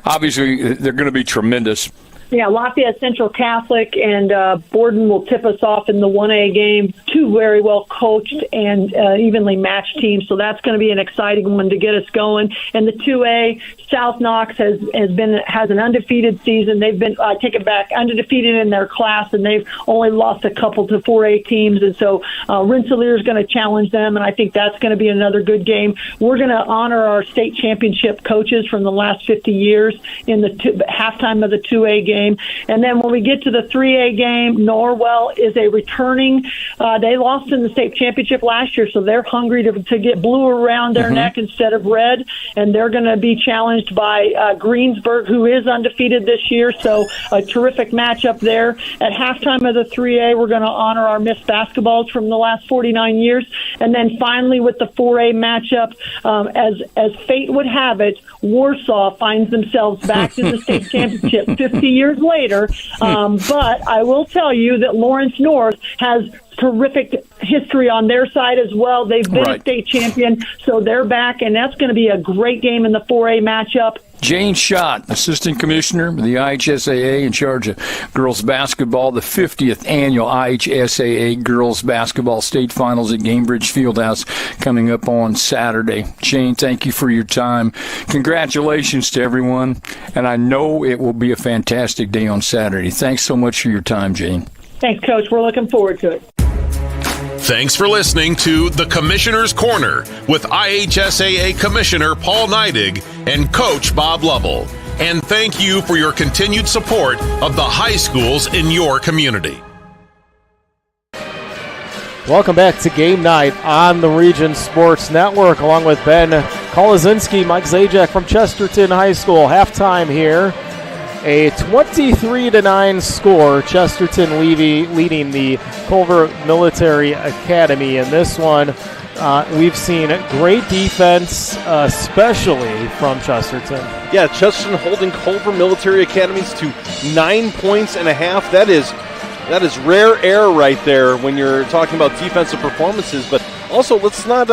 Obviously, they're going to be tremendous. Yeah, Lafayette Central Catholic and Borden will tip us off in the 1A game. Two very well coached and evenly matched teams, so that's going to be an exciting one to get us going. And the 2A, South Knox has an undefeated season. They've been undefeated in their class, and they've only lost a couple to 4A teams. And so Rensselaer is going to challenge them, and I think that's going to be another good game. We're going to honor our state championship coaches from the last 50 years in the halftime of the 2A game. And then when we get to the 3A game, Norwell is a returning. They lost in the state championship last year, so they're hungry to get blue around their neck instead of red, and they're going to be challenged by Greensburg, who is undefeated this year, so a terrific matchup there. At halftime of the 3A, we're going to honor our Miss Basketballs from the last 49 years. And then finally with the 4A matchup, as fate would have it, Warsaw finds themselves back in the state championship 50 years later. But I will tell you that Lawrence North has terrific history on their side as well. They've been a state champion, so they're back, and that's going to be a great game in the 4A matchup. Jane Schott, Assistant Commissioner of the IHSAA in charge of girls basketball, the 50th annual IHSAA girls basketball state finals at Gamebridge Fieldhouse coming up on Saturday. Jane, thank you for your time. Congratulations to everyone, and I know it will be a fantastic day on Saturday. Thanks so much for your time, Jane. Thanks, Coach. We're looking forward to it. Thanks for listening to The Commissioner's Corner with IHSAA Commissioner Paul Neidig and Coach Bob Lovell. And thank you for your continued support of the high schools in your community. Welcome back to Game Night on the Region Sports Network, along with Ben Kolazinski, Mike Zajac from Chesterton High School. Halftime here. A 23-9 score, Chesterton leading the Culver Military Academy. In this one, we've seen great defense, especially from Chesterton. Yeah, Chesterton holding Culver Military Academies to 9.5 points. That is rare air right there when you're talking about defensive performances. But also, let's not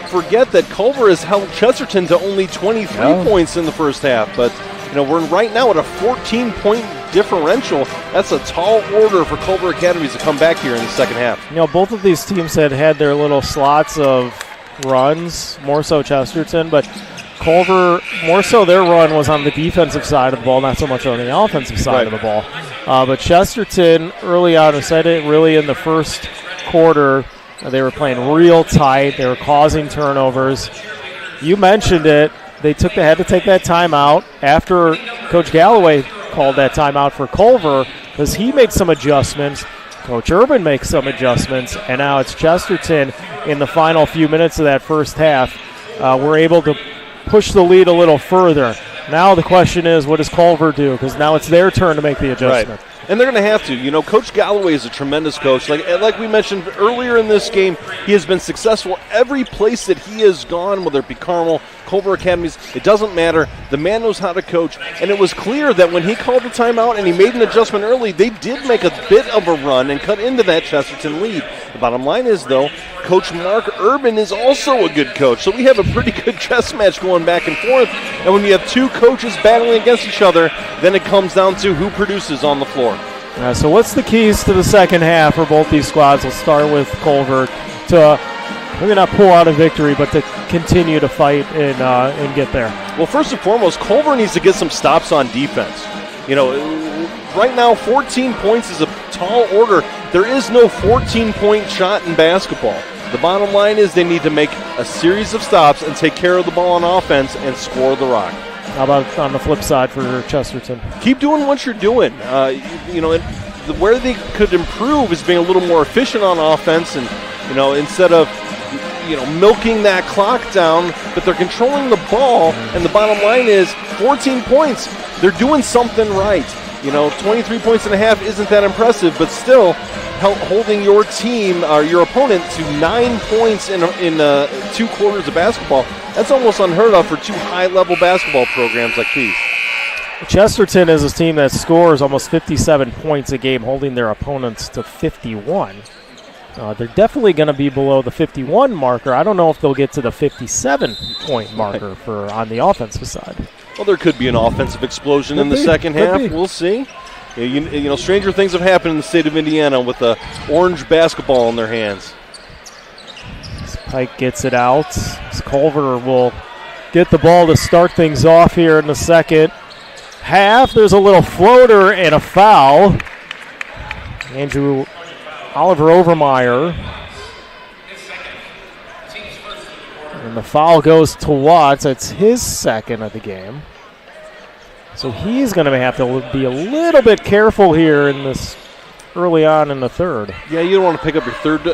forget that Culver has held Chesterton to only 23 points in the first half. But we're right now at a 14-point differential. That's a tall order for Culver Academies to come back here in the second half. Both of these teams had their little slots of runs, more so Chesterton, but Culver, more so their run was on the defensive side of the ball, not so much on the offensive side of the ball. But Chesterton, early on, I said it really in the first quarter, they were playing real tight. They were causing turnovers. You mentioned it. They had to take that timeout after Coach Galloway called that timeout for Culver because he made some adjustments. Coach Urban makes some adjustments, and now it's Chesterton in the final few minutes of that first half. We're able to push the lead a little further. Now the question is, what does Culver do? Because now it's their turn to make the adjustment. Right. And they're going to have to. Coach Galloway is a tremendous coach. Like we mentioned earlier in this game, he has been successful every place that he has gone, whether it be Carmel, Culver Academies, it doesn't matter. The man knows how to coach. And it was clear that when he called the timeout and he made an adjustment early, they did make a bit of a run and cut into that Chesterton lead. The bottom line is, though, Coach Mark Urban is also a good coach. So we have a pretty good chess match going back and forth. And when you have two coaches battling against each other, then it comes down to who produces on the floor. So what's the keys to the second half for both these squads? We'll start with Culver to maybe not pull out a victory, but to continue to fight and get there. Well, first and foremost, Culver needs to get some stops on defense. Right now 14 points is a tall order. There is no 14-point shot in basketball. The bottom line is they need to make a series of stops and take care of the ball on offense and score the rock. How about on the flip side for Chesterton? Keep doing what you're doing. Where they could improve is being a little more efficient on offense, and instead of milking that clock down, but they're controlling the ball. And the bottom line is 14 points. They're doing something right. 23 points and a half isn't that impressive, but still holding your team or your opponent to 9 points in 2 quarters of basketball. That's almost unheard of for two high-level basketball programs like these. Chesterton is a team that scores almost 57 points a game, holding their opponents to 51. They're definitely going to be below the 51 marker. I don't know if they'll get to the 57-point marker on the offensive side. Well, there could be an offensive explosion in the second half. We'll see. You know, stranger things have happened in the state of Indiana with the orange basketball in their hands. Pike gets it out. Culver will get the ball to start things off here in the second half. There's a little floater and a foul. Oliver Overmeyer. And the foul goes to Watts. It's his second of the game. So he's going to have to be a little bit careful here in this early on in the third. Yeah, you don't want to pick up your third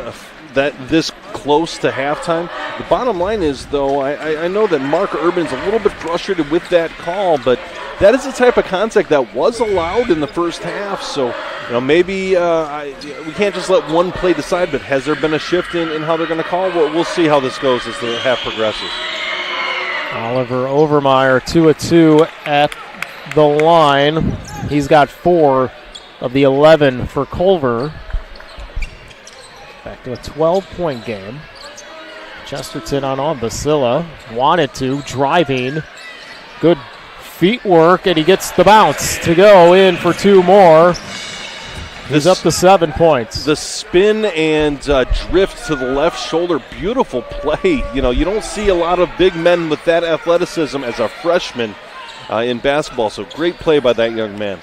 this close to halftime. The bottom line is, though, I know that Mark Urban's a little bit frustrated with that call, but that is the type of contact that was allowed in the first half. So, maybe we can't just let one play decide, but has there been a shift in how they're going to call? We'll see how this goes as the half progresses. Oliver Overmeyer, 2 of 2 at the line. He's got 4 of the 11 for Culver. Back to a 12-point game. Chesterton on Basila. Wanted to, driving. Good feet work, and he gets the bounce to go in for 2 more. He's up to 7 points. The spin and drift to the left shoulder, beautiful play. You don't see a lot of big men with that athleticism as a freshman in basketball, so great play by that young man.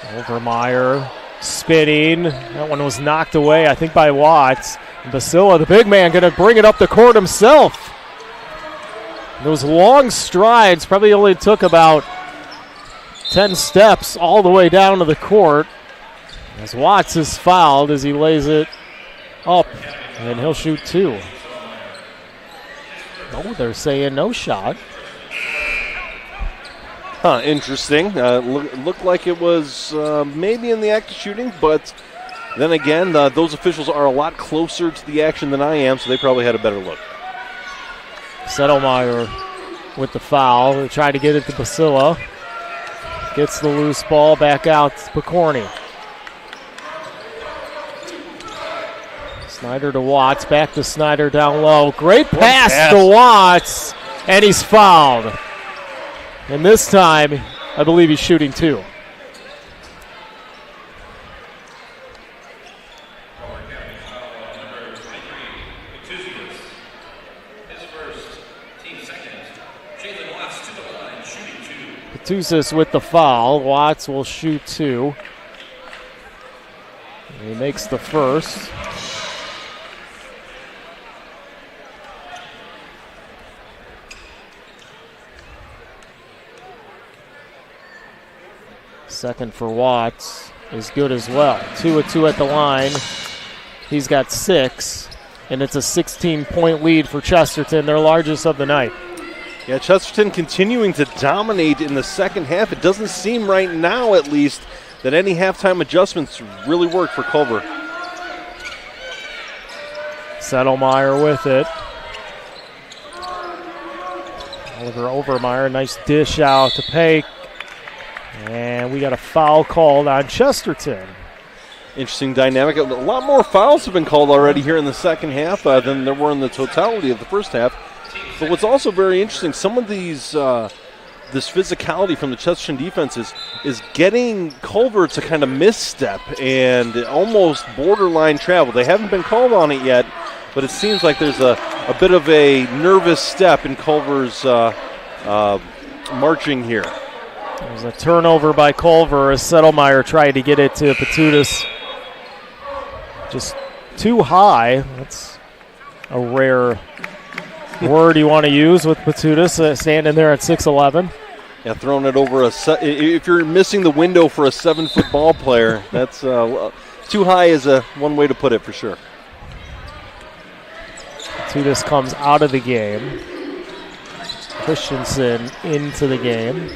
Overmeyer spinning. That one was knocked away, I think, by Watts. And Basila, the big man, going to bring it up the court himself. Those long strides probably only took about 10 steps all the way down to the court. As Watts is fouled as he lays it up, and he'll shoot 2. Oh, they're saying no shot. Interesting. Looked like it was maybe in the act of shooting, but then again, those officials are a lot closer to the action than I am, so they probably had a better look. Settlemeyer with the foul. They try to get it to Basila. Gets the loose ball back out to Picorni. Snyder to Watts. Back to Snyder down low. Great pass to Watts, and he's fouled. And this time, I believe he's shooting 2. Petuzis with the foul. Watts will shoot 2. He makes the first. Second for Watts is good as well. 2 of 2 at the line. He's got 6, and it's a 16-point lead for Chesterton, their largest of the night. Yeah, Chesterton continuing to dominate in the second half. It doesn't seem right now, at least, that any halftime adjustments really worked for Culver. Settlemeyer with it. Oliver Overmeyer, nice dish out to Pake. And we got a foul called on Chesterton. Interesting dynamic. A lot more fouls have been called already here in the second half than there were in the totality of the first half. But what's also very interesting, some of these this physicality from the Chesterton defense is getting Culver to kind of misstep and almost borderline travel. They haven't been called on it yet, but it seems like there's a bit of a nervous step in Culver's marching here. There's a turnover by Culver as Settlemeyer tried to get it to Petudis. Just too high. That's a rare word you want to use with Petudis standing there at 6'11". Yeah, throwing it over if you're missing the window for a 7-foot ball player, that's too high is one way to put it for sure. Petudis comes out of the game. Christensen into the game.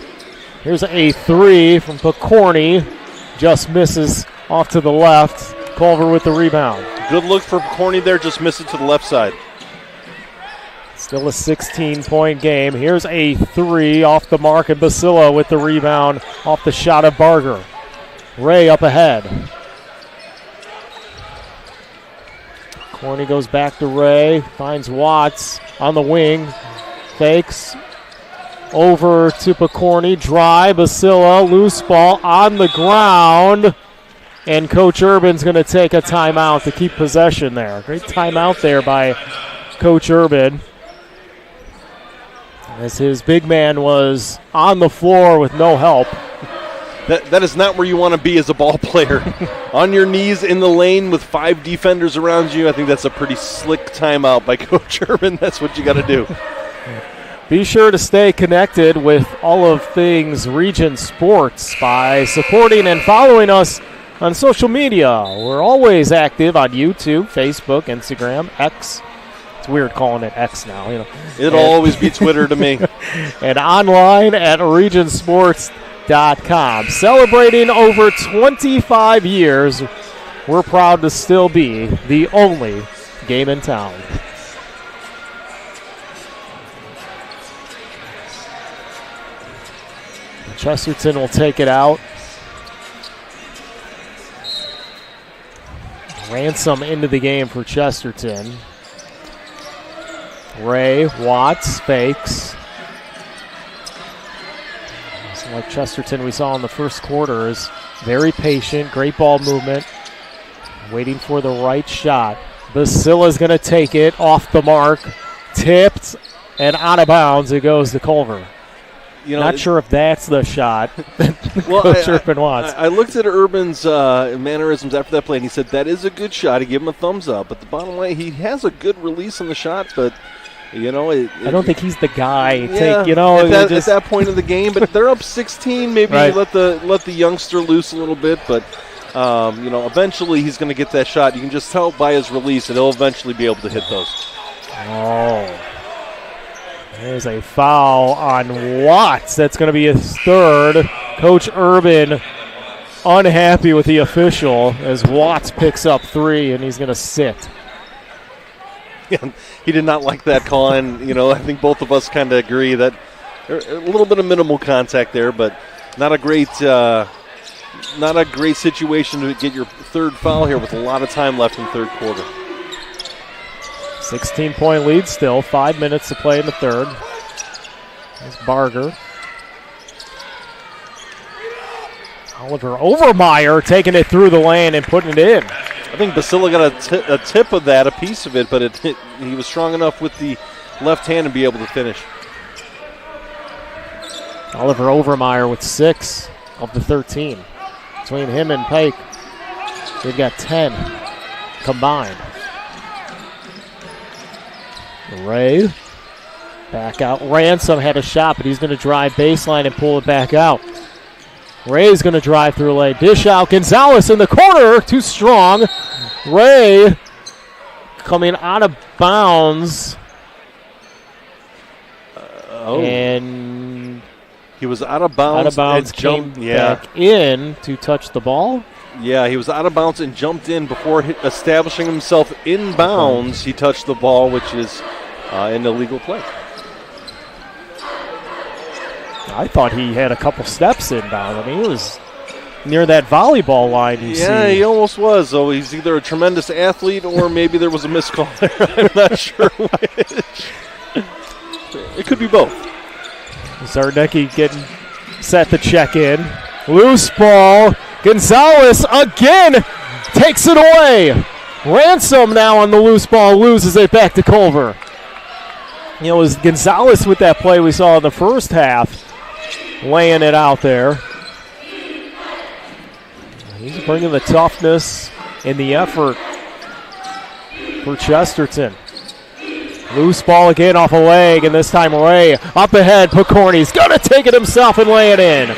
Here's a 3 from Picorni. Just misses off to the left. Culver with the rebound. Good look for Picorni there, just missed it to the left side. Still a 16-point game. Here's a 3 off the mark, and Basila with the rebound off the shot of Barger. Ray up ahead. Corney goes back to Ray, finds Watts on the wing, fakes over to Picorni, drive, Basila, loose ball on the ground, and Coach Urban's going to take a timeout to keep possession there. Great timeout there by Coach Urban, as his big man was on the floor with no help. That is not where you want to be as a ball player. On your knees in the lane with 5 defenders around you, I think that's a pretty slick timeout by Coach Urban. That's what you got to do. Be sure to stay connected with all of things Region Sports by supporting and following us on social media. We're always active on YouTube, Facebook, Instagram, X. It's weird calling it X now. It'll always be Twitter to me. And online at regionsports.com. Celebrating over 25 years, we're proud to still be the only game in town. Chesterton will take it out. Ransom into the game for Chesterton. Ray, Watts, fakes. Like Chesterton we saw in the first quarter is very patient, great ball movement, waiting for the right shot. Basila's going to take it off the mark, tipped, and out of bounds it goes to Culver. Not sure if that's the shot that Coach Urban wants. I looked at Urban's mannerisms after that play, and he said that is a good shot. He gave him a thumbs up. But the bottom line, he has a good release on the shot, but I don't think he's the guy. At that point of the game, but they're up 16. Maybe right. let the youngster loose a little bit, but eventually he's going to get that shot. You can just tell by his release that he'll eventually be able to hit those. Oh, there's a foul on Watts. That's going to be his third. Coach Urban unhappy with the official as Watts picks up 3, and he's going to sit. Yeah, he did not like that call, and I think both of us kind of agree that a little bit of minimal contact there, but not a great situation to get your third foul here with a lot of time left in third quarter. 16-point lead still, 5 minutes to play in the third. There's Barger. Oliver Overmeyer taking it through the lane and putting it in. I think Basila got a tip of that, a piece of it, but he was strong enough with the left hand to be able to finish. Oliver Overmeyer with 6 of the 13. Between him and Pike, they've got 10 combined. Ray, back out. Ransom had a shot, but he's going to drive baseline and pull it back out. Ray's going to drive through lane. Dish out. Gonzalez in the corner. Too strong. Ray coming out of bounds. And he was out of bounds. Out of bounds, came back in to touch the ball. Yeah, he was out of bounds and jumped in before establishing himself in bounds. He touched the ball, which is an illegal play. I thought he had a couple steps inbound. I mean, he was near that volleyball line. He almost was. So he's either a tremendous athlete or maybe there was a missed call there. I'm not sure which. It could be both. Zarnecki getting set to check in. Loose ball. Gonzalez again takes it away. Ransom now on the loose ball, loses it back to Culver. It was Gonzalez with that play we saw in the first half, laying it out there. He's bringing the toughness and the effort for Chesterton. Loose ball again off a leg, and this time Ray up ahead. Picorni's going to take it himself and lay it in.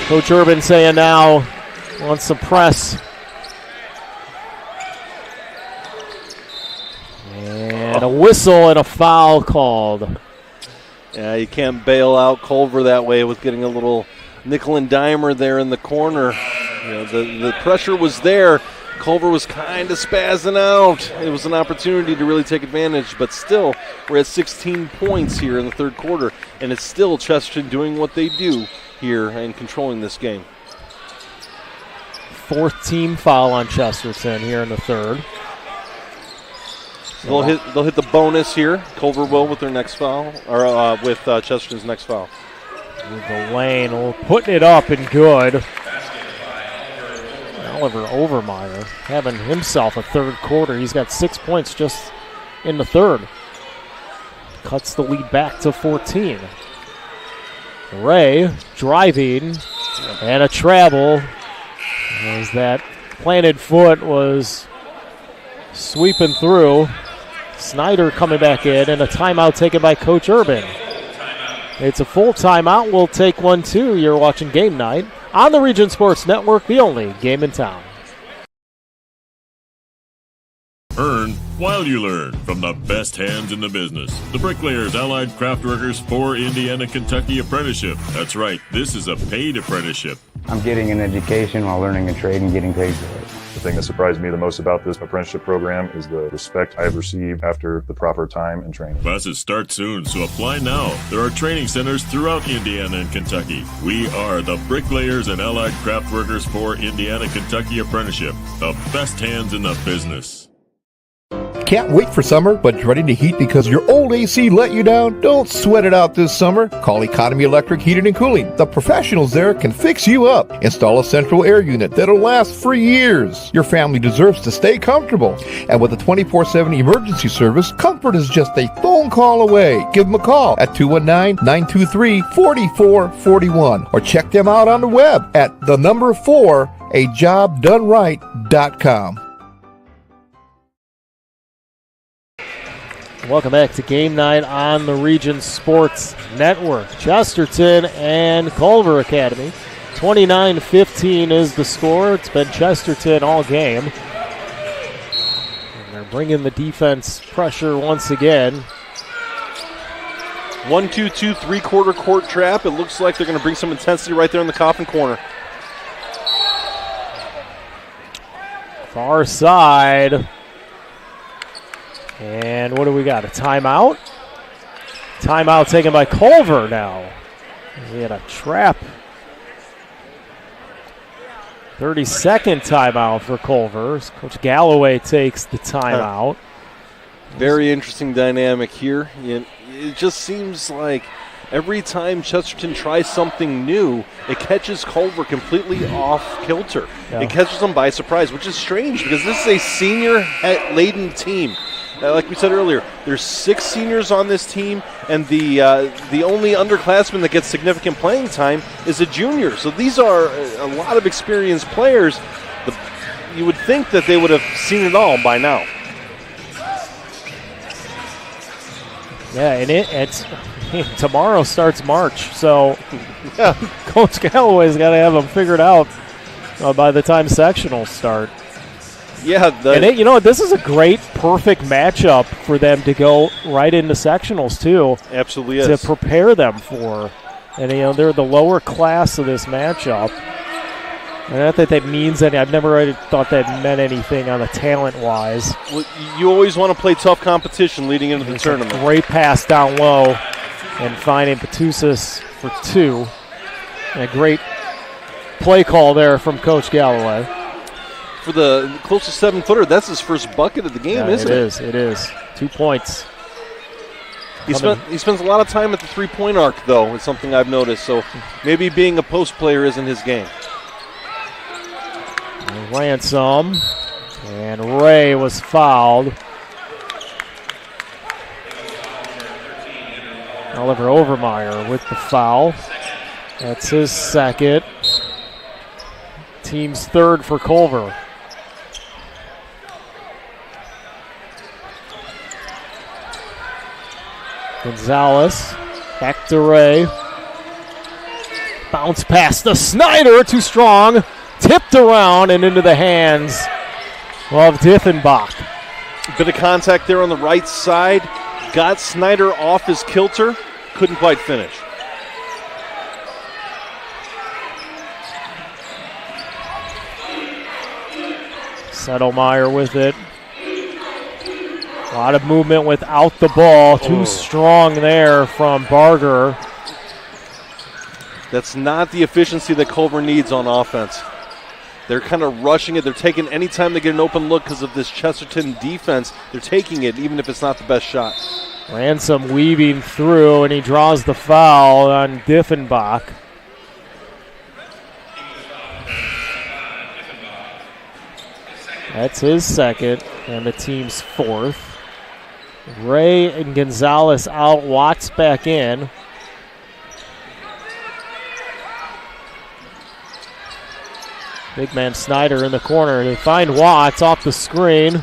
Coach Urban saying now wants some press. And a whistle and a foul called. Yeah, you can't bail out Culver that way with getting a little nickel and dimer there in the corner. The pressure was there. Culver was kind of spazzing out. It was an opportunity to really take advantage, but still, we're at 16 points here in the third quarter, and it's still Chesterton doing what they do here and controlling this game. Fourth team foul on Chesterton here in the third. They'll hit the bonus here. Culver will with their next foul, or with Chesterton's next foul. With the lane, putting it up and good. Oliver Overmeyer having himself a third quarter. He's got 6 points just in the third. Cuts the lead back to 14. Ray driving and a travel as that planted foot was sweeping through. Snyder coming back in, and a timeout taken by Coach Urban. It's a full timeout. We'll take one too. You're watching Game Night on the Region Sports Network, the only game in town. Earn while you learn from the best hands in the business. The Bricklayers Allied Craft Workers for Indiana, Kentucky Apprenticeship. That's right, this is a paid apprenticeship. I'm getting an education while learning a trade and getting paid for it. The thing that surprised me the most about this apprenticeship program is the respect I've received after the proper time and training. Classes start soon, so apply now. There are training centers throughout Indiana and Kentucky. We are the Bricklayers and Allied Craft Workers for Indiana, Kentucky Apprenticeship. The best hands in the business. Can't wait for summer, but dreading the heat because your old AC let you down? Don't sweat it out this summer. Call Economy Electric Heating and Cooling. The professionals there can fix you up. Install a central air unit that'll last for years. Your family deserves to stay comfortable. And with a 24/7 emergency service, comfort is just a phone call away. Give them a call at 219-923-4441 or check them out on the web at 4ajobdoneright.com. Welcome back to Game Night on the Region Sports Network. Chesterton and Culver Academy. 29-15 is the score. It's been Chesterton all game. And they're bringing the defense pressure once again. 1-2-2 three-quarter court trap. It looks like they're going to bring some intensity right there in the Coffin corner. Far side. And what do we got? A timeout? Timeout taken by Culver now. We had a trap. 30-second timeout for Culver. Coach Galloway takes the timeout. Very interesting dynamic here. It just seems like every time Chesterton tries something new, it catches Culver completely off kilter. Yeah. It catches them by surprise, which is strange because this is a senior-laden team. Like we said earlier, there's 6 seniors on this team, and the only underclassman that gets significant playing time is a junior. So these are a lot of experienced players. You would think that they would have seen it all by now. Yeah, and it's tomorrow starts March, so yeah, Coach Galloway's got to have them figured out by the time sectionals start. Yeah, and this is a great, perfect matchup for them to go right into sectionals too. Absolutely is. To prepare them for, and they're the lower class of this matchup. And not that means any. I've never really thought that meant anything on the talent-wise. Well, you always want to play tough competition leading into the tournament. A great pass down low, and finding Petusis for 2. And a great play call there from Coach Galloway. For the closest 7-footer, that's his first bucket of the game, isn't it? It is. 2 points. He spends a lot of time at the three-point arc, though, is something I've noticed. So maybe being a post player isn't his game. Ransom. And Ray was fouled. Oliver Overmeyer with the foul. That's his second. Team's third for Culver. Gonzalez, back to Ray. Bounce pass to Snyder, too strong. Tipped around and into the hands of Diffenbach. Bit of contact there on the right side. Got Snyder off his kilter. Couldn't quite finish. Settlemeyer with it. A lot of movement without the ball. Too strong there from Barger. That's not the efficiency that Culver needs on offense. They're kind of rushing it. They're taking any time they get an open look because of this Chesterton defense. They're taking it even if it's not the best shot. Ransom weaving through, and he draws the foul on Diffenbach. That's his second and the team's fourth. Ray and Gonzalez out, Watts back in. Big man Snyder in the corner. They find Watts off the screen.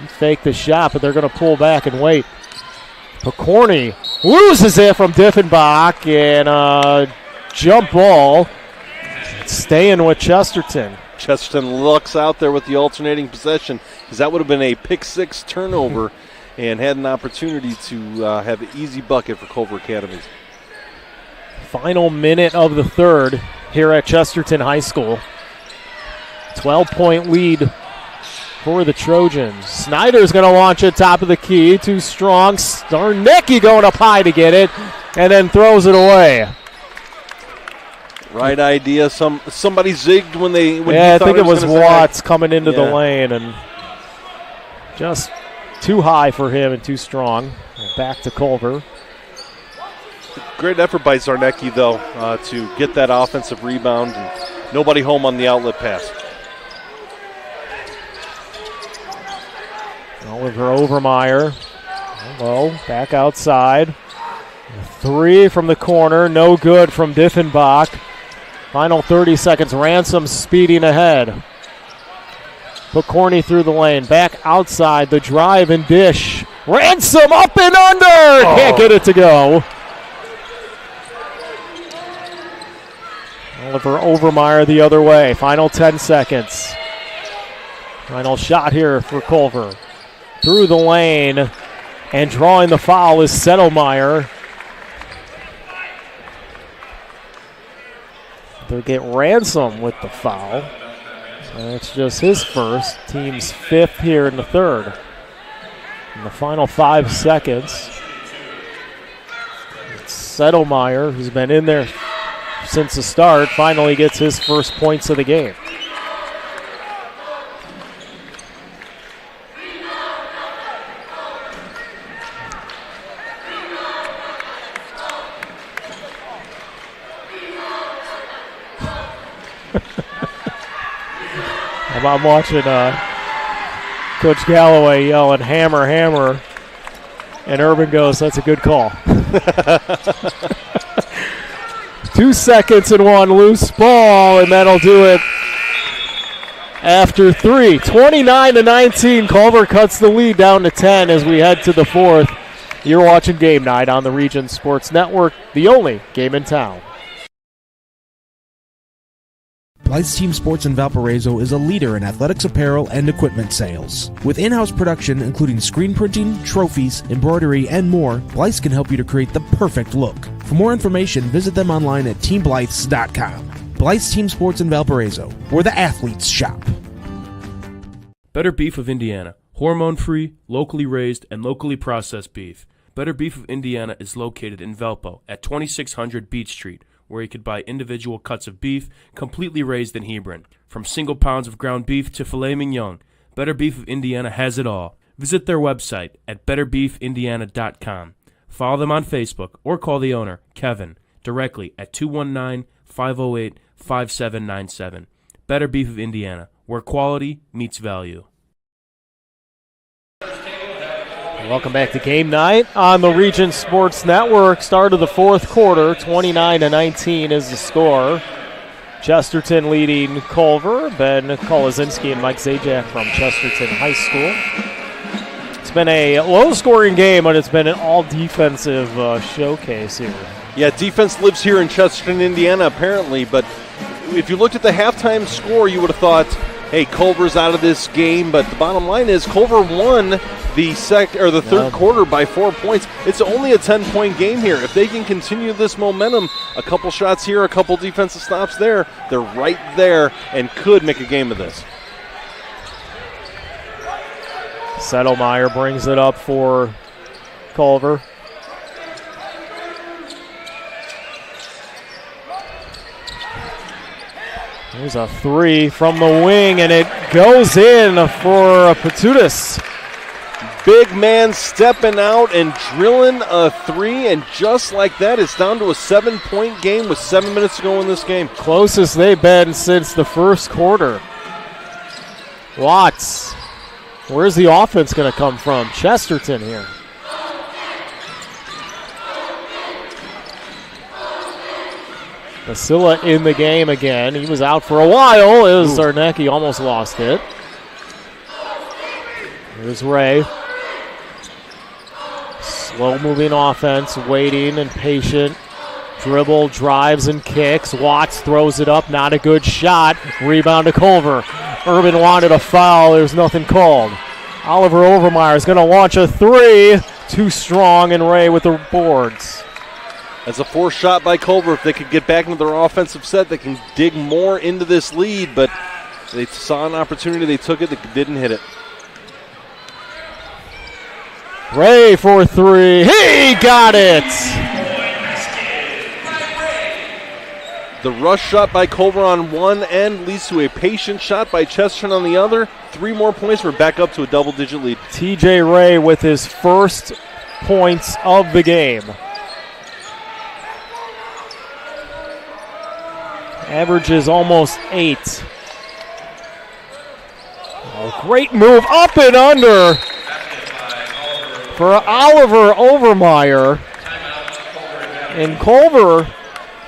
He faked the shot, but they're going to pull back and wait. Picorni loses it from Diffenbach, and jump ball. Staying with Chesterton. Chesterton looks out there with the alternating possession because that would have been a pick-6 turnover and had an opportunity to have an easy bucket for Culver Academies. Final minute of the third here at Chesterton High School. 12-point lead for the Trojans. Snyder's going to launch it top of the key. Too strong. Starnecki going up high to get it and then throws it away. Right idea. Somebody zigged when I think it was Watts coming into the lane, and just too high for him and too strong. Back to Culver. Great effort by Zarnecki, though, to get that offensive rebound. And nobody home on the outlet pass. Oliver Overmeyer. Hello, back outside. 3 from the corner, no good from Diffenbach. Final 30 seconds, Ransom speeding ahead. Picorni through the lane, back outside, the drive and dish. Ransom up and under! Can't get it to go. Oliver Overmeyer the other way, final 10 seconds. Final shot here for Culver. Through the lane, and drawing the foul is Settlemeyer. They'll get Ransom with the foul. That's just his first. Team's 5th here in the third. In the final 5 seconds, it's Settlemeyer, who's been in there since the start, finally gets his first points of the game. I'm watching Coach Galloway yelling, hammer, hammer. And Urban goes, that's a good call. 2 seconds and 1 loose ball, and that'll do it after 3. 29-19, Culver cuts the lead down to 10 as we head to the 4th. You're watching Game Night on the Region Sports Network, the only game in town. Blythe's Team Sports in Valparaiso is a leader in athletics apparel and equipment sales. With in-house production including screen printing, trophies, embroidery, and more, Blythe's can help you to create the perfect look. For more information, visit them online at teamblythes.com. Blythe's Team Sports in Valparaiso, where the athletes shop. Better Beef of Indiana. Hormone-free, locally raised, and locally processed beef. Better Beef of Indiana is located in Valpo at 2600 Beach Street, where you could buy individual cuts of beef completely raised in Hebron. From single pounds of ground beef to filet mignon, Better Beef of Indiana has it all. Visit their website at betterbeefindiana.com. Follow them on Facebook or call the owner, Kevin, directly at 219-508-5797. Better Beef of Indiana, where quality meets value. Welcome back to Game Night on the Region Sports Network. Start of the 4th quarter, 29-19 is the score. Chesterton leading Culver. Ben Kolazinski and Mike Zajac from Chesterton High School. It's been a low-scoring game, but it's been an all-defensive showcase here. Yeah, defense lives here in Chesterton, Indiana, apparently. But if you looked at the halftime score, you would have thought, hey, Culver's out of this game. But the bottom line is Culver won the third quarter by 4 points. It's only a 10-point game here. If they can continue this momentum, a couple shots here, a couple defensive stops there, they're right there and could make a game of this. Settlemeyer brings it up for Culver. There's a three from the wing, and it goes in for Patutis. Big man stepping out and drilling a three, and just like that, it's down to a 7-point game with 7 minutes to go in this game. Closest they've been since the first quarter. Watts. Where's the offense going to come from? Chesterton here. Basila in the game again. He was out for a while as Zarnecki almost lost it. Here's Ray. Slow-moving offense, waiting and patient. Dribble, drives, and kicks. Watts throws it up. Not a good shot. Rebound to Culver. Urban wanted a foul. There's nothing called. Oliver Overmeyer is going to launch a three. Too strong, and Ray with the boards. That's a forced shot by Culver. If they could get back into their offensive set, they can dig more into this lead, but they saw an opportunity. They took it. They didn't hit it. Ray for three. He got it! The rush shot by Culver on one end leads to a patient shot by Chesterton on the other. 3 more points. We're back up to a double-digit lead. TJ Ray with his first points of the game. Averages almost 8. Oh, great move up and under for Oliver Overmeyer. And Culver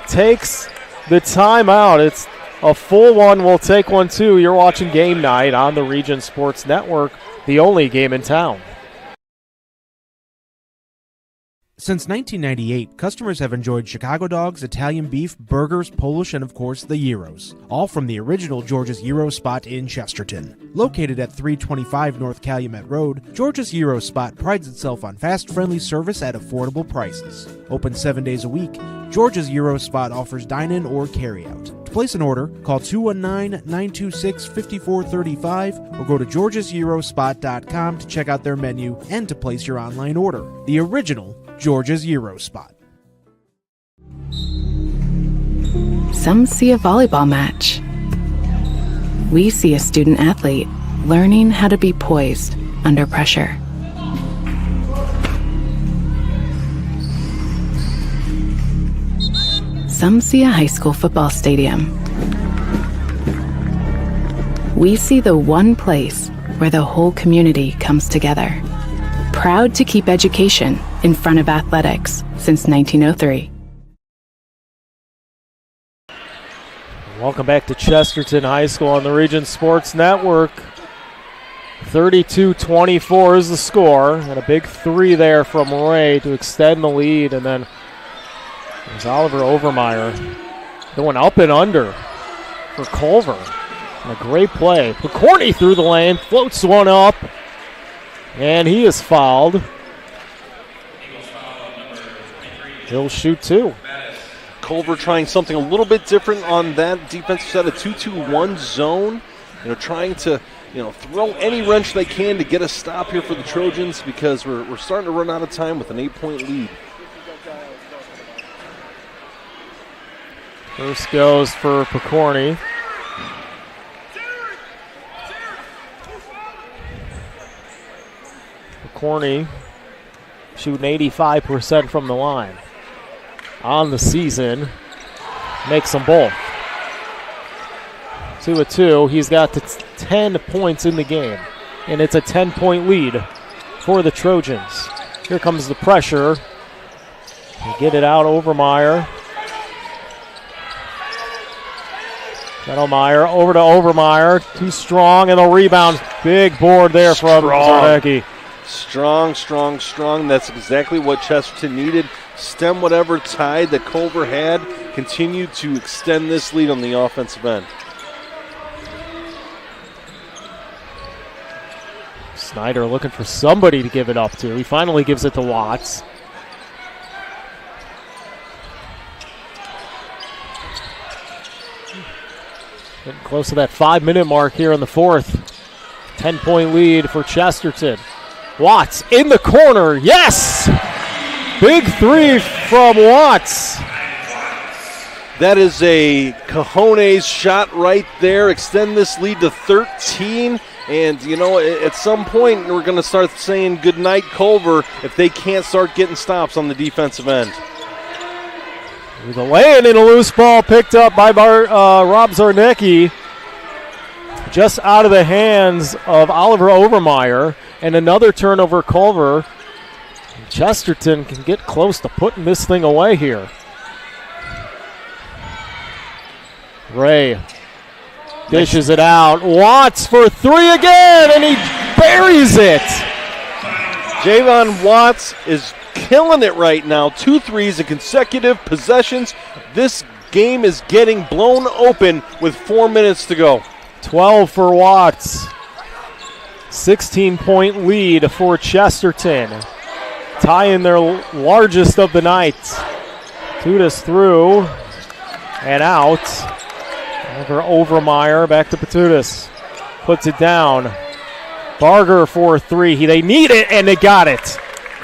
takes the timeout. It's a full one. We'll take one too. You're watching Game Night on the Region Sports Network, the only game in town. Since 1998, customers have enjoyed Chicago dogs, Italian beef, burgers, Polish, and of course the gyros, all from the original George's Gyro spot in Chesterton. Located at 325 North Calumet Road, George's Gyro spot prides itself on fast, friendly service at affordable prices. Open 7 days a week, George's Gyro spot offers dine-in or carry-out. To place an order, call 219-926-5435 or go to georgesgyrospot.com to check out their menu and to place your online order. The original George's Gyro spot. Some see a volleyball match. We see a student athlete learning how to be poised under pressure. Some see a high school football stadium. We see the one place where the whole community comes together. Proud to keep education in front of athletics since 1903. Welcome back to Chesterton High School on the Region Sports Network. 32-24 is the score, and a big three there from Ray to extend the lead, and then there's Oliver Overmeyer going up and under for Culver. And a great play. Picorni through the lane, floats one up, and he is fouled. He'll shoot two. Culver trying something a little bit different on that defensive set, a 2-2-1 zone. Trying to, throw any wrench they can to get a stop here for the Trojans because we're starting to run out of time with an 8-point lead. First goes for Picorni. Picorni shooting 85% from the line on the season. Makes them both. 2-2. He's got 10 points in the game, and it's a 10-point lead for the Trojans. Here comes the pressure. They get it out, Overmeyer. Metalmeyer over to Overmeyer. Too strong, and the rebound. Big board there from Zarnecki. Strong. That's exactly what Chesterton needed. Stem whatever tide that Culver had. Continue to extend this lead on the offensive end. Snyder looking for somebody to give it up to. He finally gives it to Watts. Getting close to that 5-minute mark here in the fourth. 10-point lead for Chesterton. Watts in the corner. Yes! Big three from Watts. That is a cojones shot right there. Extend this lead to 13. And, at some point, we're going to start saying goodnight, Culver, if they can't start getting stops on the defensive end. The lay-in and a loose ball picked up by Rob Zarnecki. Just out of the hands of Oliver Overmeyer. And another turnover, Culver. Chesterton can get close to putting this thing away here. Ray dishes it out. Watts for three again, and he buries it. Javon Watts is killing it right now. 2 threes in consecutive possessions. This game is getting blown open with 4 minutes to go. 12 for Watts. 16-point lead for Chesterton. Tying their largest of the night. Patutis through and out. Over Overmeyer, back to Patutis. Puts it down. Barger for three. They need it, and they got it.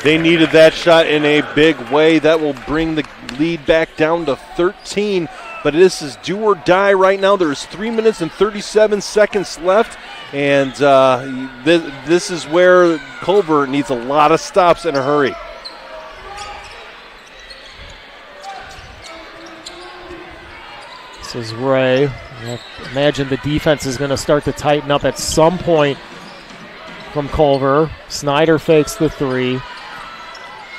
They needed that shot in a big way. That will bring the lead back down to 13. But this is do or die right now. There's 3 minutes and 37 seconds left. And this is where Culver needs a lot of stops in a hurry. This is Ray. I imagine the defense is going to start to tighten up at some point from Culver. Snyder fakes the three.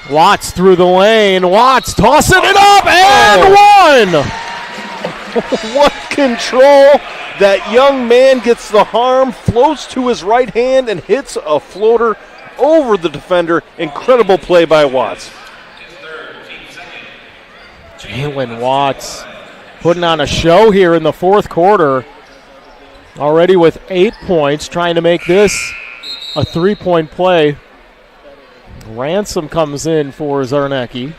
Watts through the lane. Watts tossing it up and one! What control. That young man gets the harm, floats to his right hand, and hits a floater over the defender. Incredible play by Watts. Jalen Watts putting on a show here in the fourth quarter. Already with 8 points, trying to make this a 3-point play. Ransom comes in for Zarnecki.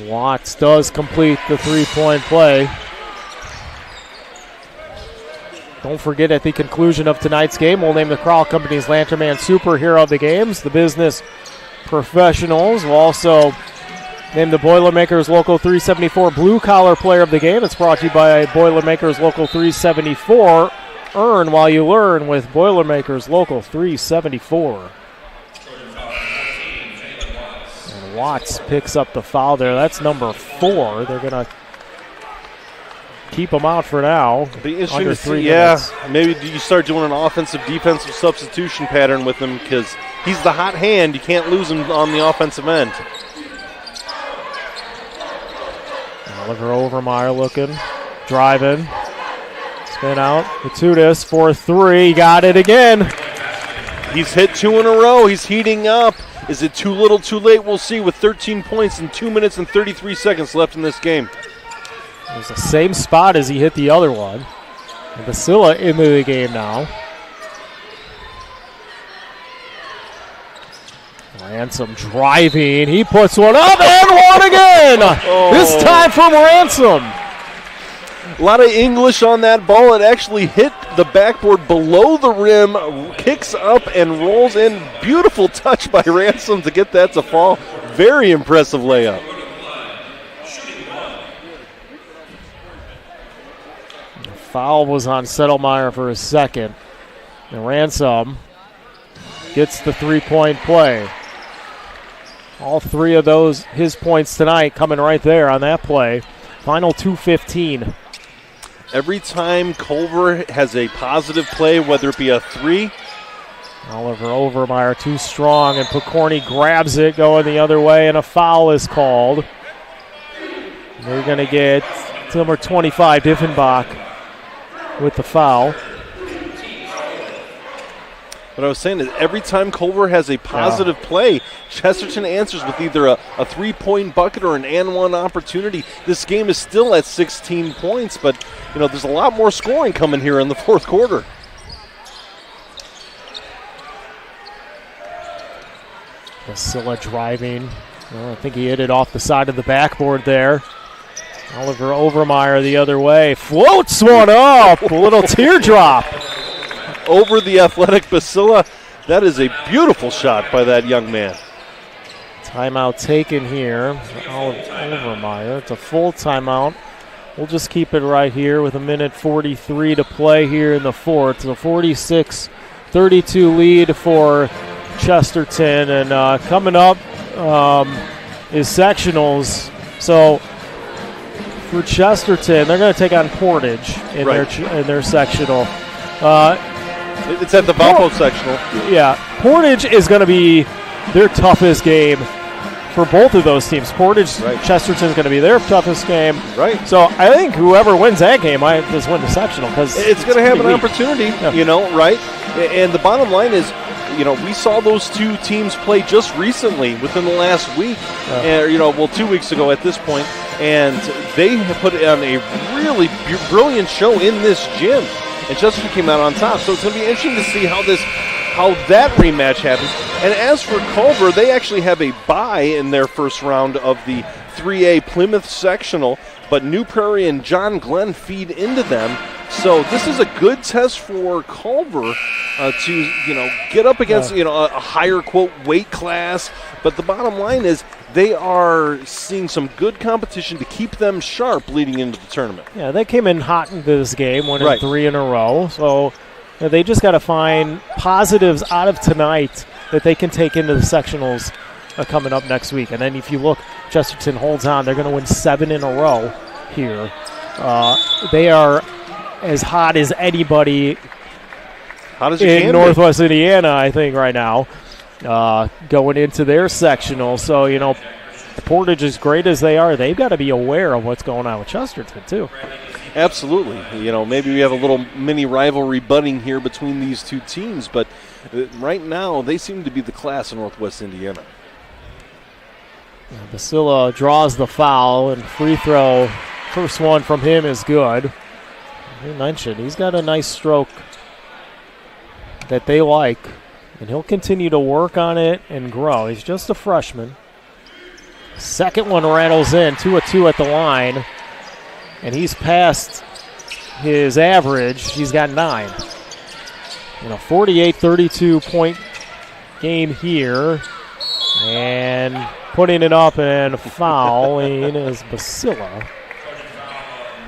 Watts does complete the 3-point play. Don't forget, at the conclusion of tonight's game, we'll name the Crowell Company's Lantern Superhero of the Games. The business professionals will also name the Boilermakers Local 374 Blue Collar Player of the Game. It's brought to you by Boilermakers Local 374. Earn while you learn with Boilermakers Local 374. And Watts picks up the foul there. That's number 4. They're going to keep him out for now. Be interesting to see, maybe you start doing an offensive-defensive substitution pattern with him because he's the hot hand. You can't lose him on the offensive end. Oliver Overmeyer looking, driving, spin out. Patutis for 3, got it again. He's hit 2 in a row. He's heating up. Is it too little, too late? We'll see with 13 points and 2 minutes and 33 seconds left in this game. It was the same spot as he hit the other one. And Basila into the game now. Ransom driving. He puts one up and one again. This time from Ransom. A lot of English on that ball. It actually hit the backboard below the rim, kicks up and rolls in. Beautiful touch by Ransom to get that to fall. Very impressive layup. The foul was on Settlemeyer for a second. And Ransom gets the 3-point play. All 3 of those, his points tonight, coming right there on that play. Final 2:15. Every time Culver has a positive play, whether it be a 3. Oliver Overmeyer too strong, and Picorni grabs it going the other way, and a foul is called. They're going to get number 25, Diffenbach, with the foul. What I was saying is every time Culver has a positive play, Chesterton answers with either a 3-point bucket or an and-one opportunity. This game is still at 16 points, but there's a lot more scoring coming here in the fourth quarter. Basila driving. I think he hit it off the side of the backboard there. Oliver Overmeyer the other way. Floats one up. A little teardrop. over the athletic Basila. That is a beautiful shot by that young man. Timeout taken here. Overmeyer. It's a full timeout. We'll just keep it right here with 1:43 to play here in the fourth. The 46-32 lead for Chesterton. And coming up is sectionals. So for Chesterton, they're going to take on Portage in their sectional. It's at the Valpo sectional. Yeah, Portage is going to be their toughest game for both of those teams. Portage, Chesterton's going to be their toughest game. Right. So I think whoever wins that game might just win the sectional because it's going to have an opportunity, right? And the bottom line is, we saw those two teams play just recently within the last week, 2 weeks ago at this point, and they have put on a really brilliant show in this gym, and Chesterton came out on top. So it's going to be interesting to see how that rematch happens. And as for Culver, they actually have a bye in their first round of the 3A Plymouth sectional, but New Prairie and John Glenn feed into them. So this is a good test for Culver to get up against a higher quote weight class. But the bottom line is they are seeing some good competition to keep them sharp leading into the tournament. Yeah, they came in hot into this game, winning 3 in a row. So they just got to find positives out of tonight that they can take into the sectionals coming up next week. And then if you look, Chesterton holds on. They're going to win 7 in a row here. They are as hot as anybody in Northwest Indiana, I think, right now, going into their sectional. So, Portage, as great as they are, they've got to be aware of what's going on with Chesterton, too. Absolutely. Maybe we have a little mini rivalry budding here between these two teams, but right now they seem to be the class in Northwest Indiana. Basila draws the foul, and free throw, first one from him is good. You mentioned he's got a nice stroke that they like, and he'll continue to work on it and grow. He's just a freshman. Second one rattles in, 2 of 2 at the line, and he's past his average. He's got 9. 48-32 point game here, and putting it up and fouling is Basila.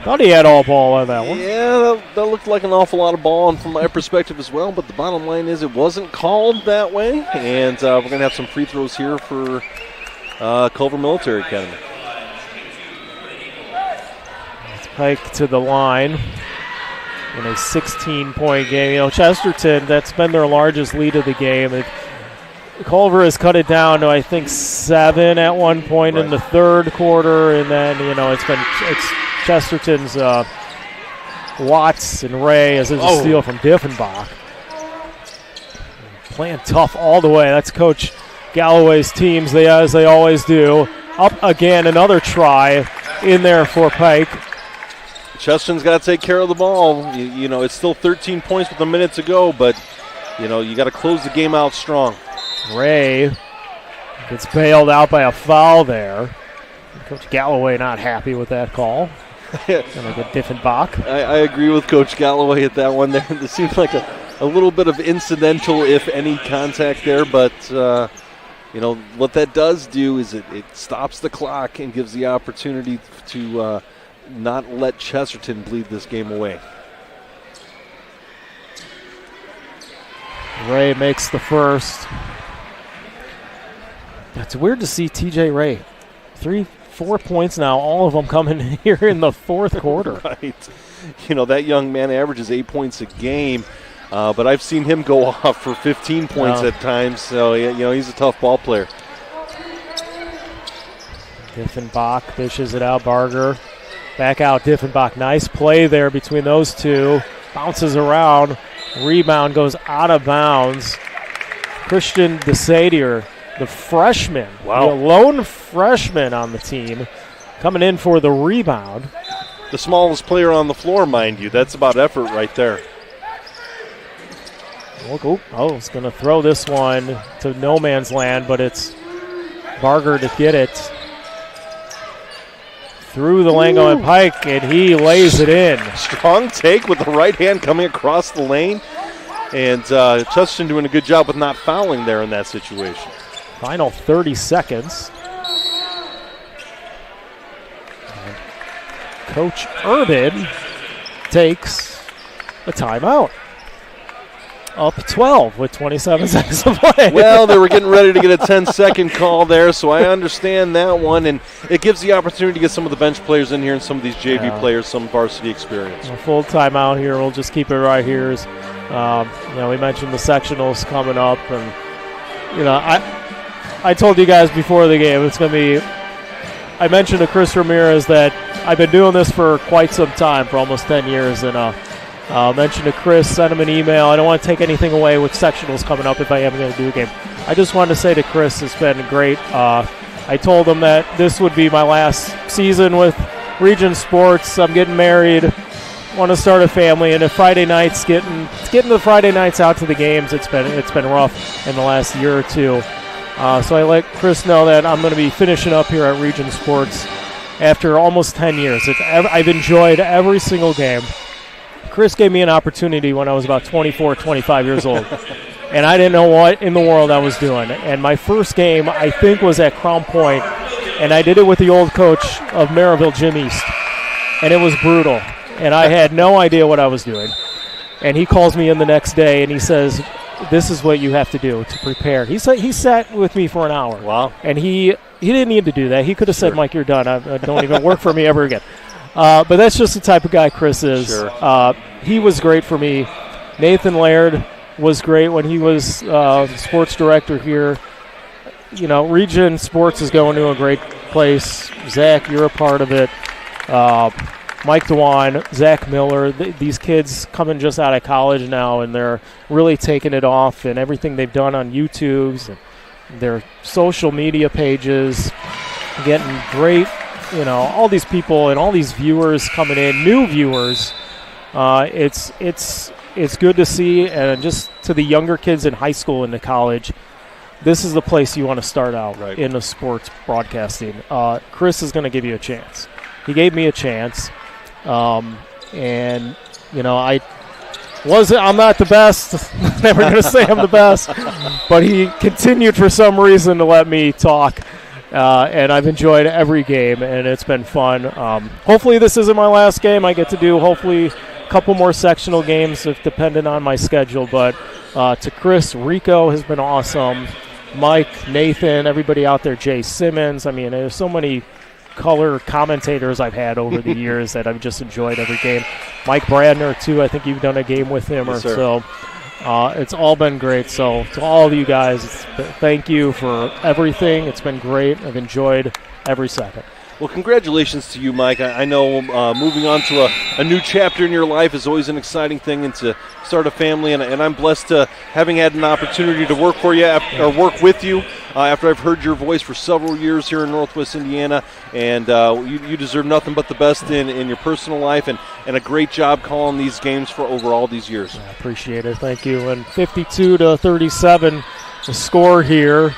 Thought he had all ball on that one. Yeah, that looked like an awful lot of ball, and from my perspective as well, but the bottom line is it wasn't called that way, and we're going to have some free throws here for Culver Military Academy. It's Pike to the line in a 16-point game. Chesterton, that's been their largest lead of the game. Culver has cut it down to, I think, 7 at one point in the third quarter, and then, it's Chesterton's Watts and Ray as there's a steal from Diffenbach. Playing tough all the way. That's Coach Galloway's teams, as they always do. Up again, another try in there for Pike. Chesterton's got to take care of the ball. It's still 13 points with a minute to go, but, you got to close the game out strong. Ray gets bailed out by a foul there. Coach Galloway not happy with that call. Gonna get Diffenbach. I agree with Coach Galloway at that one there. It seems like a little bit of incidental, if any, contact there, but what that does do is it stops the clock and gives the opportunity to not let Chesterton bleed this game away. Ray makes the first. It's weird to see TJ Ray. 3-4 points now, all of them coming here in the fourth quarter. Right. That young man averages 8 points a game, but I've seen him go off for 15 points at times, so, he's a tough ball player. Diffenbach dishes it out. Barger back out. Diffenbach. Nice play there between those two. Bounces around. Rebound goes out of bounds. Christian DeSadier, the freshman, the lone freshman on the team, coming in for the rebound. The smallest player on the floor, mind you. That's about effort right there. He's going to throw this one to no man's land, but it's Barger to get it. Through the Lango and Pike, and he lays it in. Strong take with the right hand coming across the lane. And Chesterton doing a good job with not fouling there in that situation. Final 30 seconds. And Coach Urban takes a timeout. Up 12 with 27 seconds to play. Well, they were getting ready to get a 10-second call there, so I understand that one. And it gives the opportunity to get some of the bench players in here and some of these JV players some varsity experience. A full timeout here. We'll just keep it right here. We mentioned the sectionals coming up. And, I told you guys before the game it's going to be – I mentioned to Chris Ramirez that I've been doing this for quite some time, for almost 10 years, and mentioned to Chris, sent him an email. I don't want to take anything away with sectionals coming up if I am going to do a game. I just wanted to say to Chris, it's been great. I told him that this would be my last season with Region Sports. I'm getting married, want to start a family, and if Friday nights getting the Friday nights out to the games, it's been rough in the last year or two. So I let Chris know that I'm going to be finishing up here at Region Sports after almost 10 years. I've enjoyed every single game. Chris gave me an opportunity when I was about 24, 25 years old, and I didn't know what in the world I was doing. And my first game, I think, was at Crown Point, and I did it with the old coach of Maryville, Jim East, and it was brutal. And I had no idea what I was doing. And he calls me in the next day, and he says, this is what you have to do to prepare. He sat with me for an hour. Wow. And he didn't need to do that. He could have said, Mike, you're done. I don't even work for me ever again. But that's just the type of guy Chris is. Sure. He was great for me. Nathan Laird was great when he was sports director here. Region Sports is going to a great place. Zach, you're a part of it. Mike DeWine, Zach Miller, these kids coming just out of college now, and they're really taking it off, and everything they've done on YouTube's and their social media pages, getting great, all these people and all these viewers coming in, new viewers. It's good to see, and just to the younger kids in high school and to college, this is the place you want to start out in the sports broadcasting. Chris is going to give you a chance. He gave me a chance. I'm not the best. Never going to say I'm the best. But he continued for some reason to let me talk. And I've enjoyed every game, and it's been fun. Hopefully this isn't my last game. I get to do hopefully a couple more sectional games if dependent on my schedule. But to Chris, Rico has been awesome. Mike, Nathan, everybody out there, Jay Simmons. I mean, there's so many color commentators I've had over the years that I've just enjoyed every game. Mike Bradner, too. I think you've done a game with him or so. It's all been great. So to all of you guys, thank you for everything. It's been great. I've enjoyed every second. Well, congratulations to you, Mike. I know moving on to a new chapter in your life is always an exciting thing, and to start a family. And I'm blessed to having had an opportunity to work for you or work with you after I've heard your voice for several years here in Northwest Indiana. And you deserve nothing but the best in your personal life, and a great job calling these games for over all these years. I appreciate it. Thank you. And 52-37, the score here.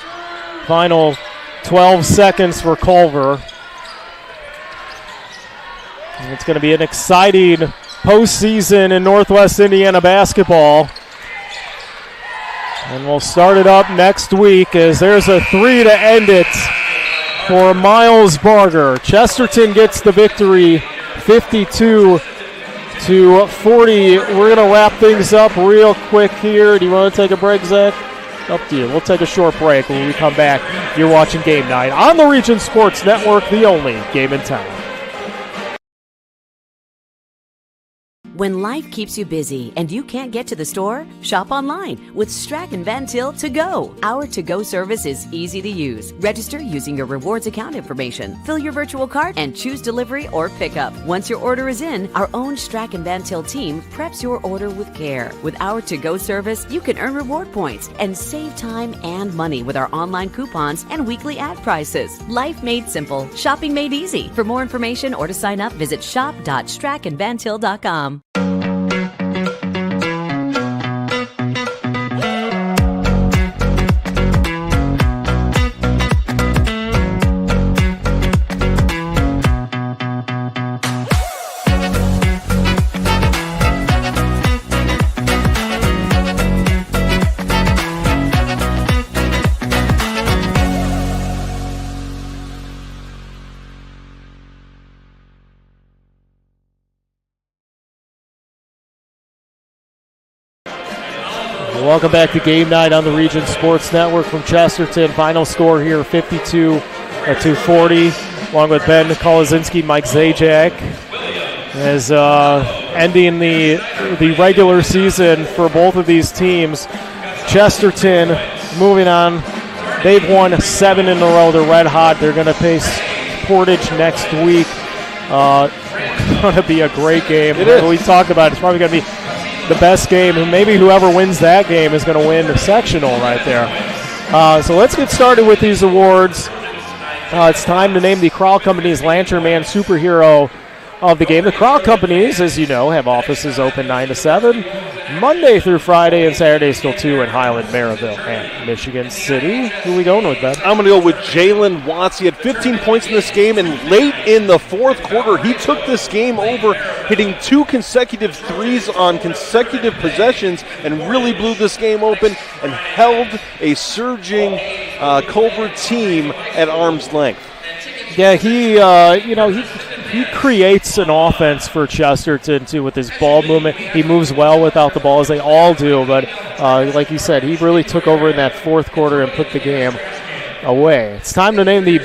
Final 12 seconds for Culver. And it's going to be an exciting postseason in Northwest Indiana basketball. And we'll start it up next week as there's a three to end it for Miles Barger. Chesterton gets the victory, 52-40. We're going to wrap things up real quick here. Do you want to take a break, Zach? Up to you. We'll take a short break. When we come back, you're watching Game Night on the Region Sports Network, the only game in town. When life keeps you busy and you can't get to the store, shop online with Strachan Van Til To Go. Our to-go service is easy to use. Register using your rewards account information, fill your virtual cart, and choose delivery or pickup. Once your order is in, our own Strachan Van Til team preps your order with care. With our to-go service, you can earn reward points and save time and money with our online coupons and weekly ad prices. Life made simple, shopping made easy. For more information or to sign up, visit shop.strachanvantil.com. Welcome back to Game Night on the Region Sports Network from Chesterton. Final score here, 52-40, along with Ben Kolazinski, Mike Zajac, as ending the regular season for both of these teams. Chesterton moving on. They've won 7 in a row. They're red hot. They're going to face Portage next week. Going to be a great game. It is. We talked about it. It's probably going to be the best game, and maybe whoever wins that game is going to win the sectional right there. So let's get started with these awards. It's time to name the Crowell Companies Lantern Man Superhero of the game. The Crowell Companies, as you know, have offices open 9 to 7, Monday through Friday, and Saturdays till 2 in Highland, Maryville, and Michigan City. Who are we going with, Ben? I'm going to go with Jalen Watts. He had 15 points in this game, and late in the fourth quarter, he took this game over, hitting 2 consecutive threes on consecutive possessions, and really blew this game open and held a surging Culver team at arm's length. Yeah, he creates an offense for Chesterton, too, with his ball movement. He moves well without the ball, as they all do. But like you said, he really took over in that fourth quarter and put the game away. It's time to name the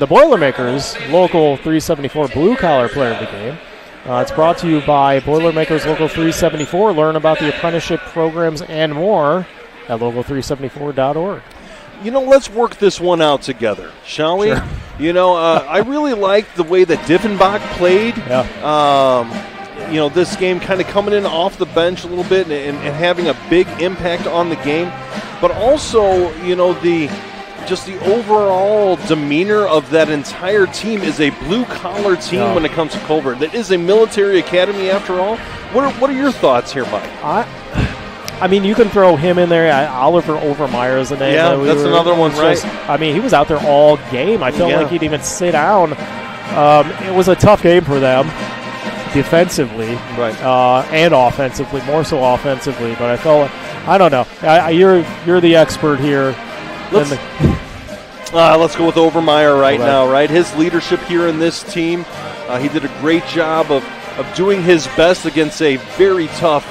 Boilermakers Local 374 blue-collar player of the game. It's brought to you by Boilermakers Local 374. Learn about the apprenticeship programs and more at local374.org. Let's work this one out together, shall we? Sure. I really liked the way that Diffenbach played. Yeah. This game kind of coming in off the bench a little bit and having a big impact on the game. But also, the overall demeanor of that entire team is a blue-collar team when it comes to Culver. That is a military academy after all. What are your thoughts here, Mike? I mean, you can throw him in there. Oliver Overmeyer is a name. Yeah, that's another one, right? He was out there all game. I felt like he'd even sit down. It was a tough game for them defensively, right, and offensively, more so offensively. But I felt like, I don't know. You're the expert here. Let's go with Overmeyer now, right? His leadership here in this team, he did a great job of doing his best against a very tough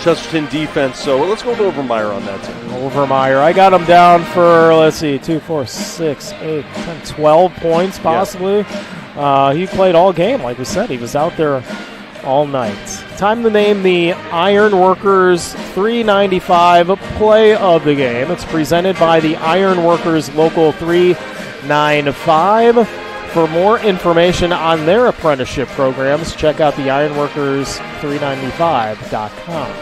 Chesterton defense. So let's go with Overmeyer on that team. Overmeyer, I got him down for, 2, 4, 6, 8, 10, 12 points possibly. Yeah. He played all game, like we said. He was out there all night. Time to name the Ironworkers 395 play of the game. It's presented by the Ironworkers Local 395. For more information on their apprenticeship programs, check out the ironworkers395.com.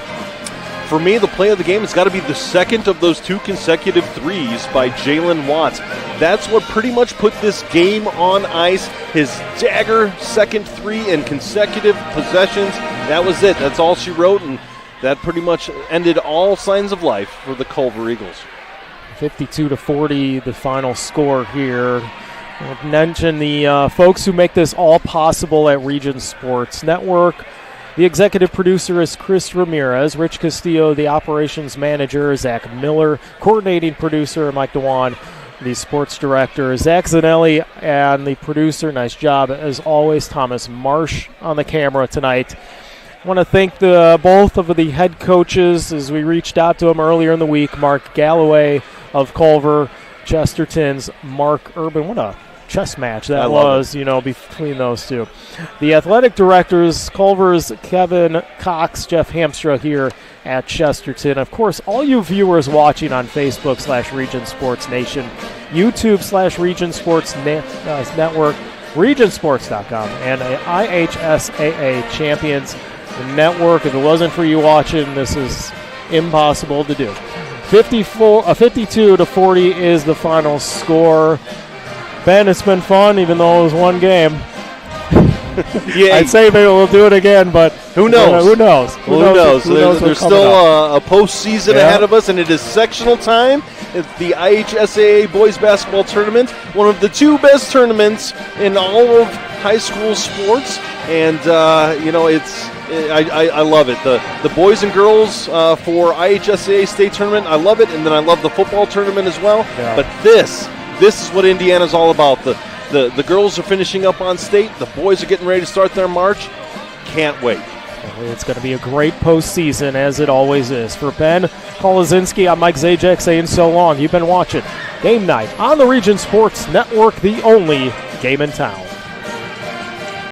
For me, the play of the game has got to be the second of those 2 consecutive threes by Jalen Watts. That's what pretty much put this game on ice. His dagger second 3 in consecutive possessions. That was it. That's all she wrote, and that pretty much ended all signs of life for the Culver Eagles. 52-40, the final score here. I'll mention the folks who make this all possible at Region Sports Network. The executive producer is Chris Ramirez. Rich Castillo, the operations manager, Zach Miller. Coordinating producer, Mike Dewan. The sports director, Zach Zanelli. And the producer, nice job as always, Thomas Marsh on the camera tonight. I want to thank both of the head coaches as we reached out to them earlier in the week. Mark Galloway of Culver, Chesterton's Mark Urban. What a chess match that was, between those two. The athletic directors, Culver's Kevin Cox, Jeff Hamstra here at Chesterton. Of course, all you viewers watching on Facebook /Region Sports Nation, YouTube /Region Sports Network, regionsports.com, and IHSAA Champions Network. If it wasn't for you watching, this is impossible to do. 52-40 is the final score. Ben, it's been fun, even though it was one game. Yeah, I'd say maybe we'll do it again, but who knows? Who knows? There's still a postseason ahead of us, and it is sectional time. It's the IHSAA Boys Basketball Tournament, one of the 2 best tournaments in all of high school sports, and I love it. The boys and girls for IHSAA State Tournament, I love it, and then I love the football tournament as well. Yeah. But this is what Indiana's all about. The girls are finishing up on state. The boys are getting ready to start their march. Can't wait. It's going to be a great postseason, as it always is. For Ben Kolazinski, I'm Mike Zajac saying so long. You've been watching Game Night on the Region Sports Network, the only game in town.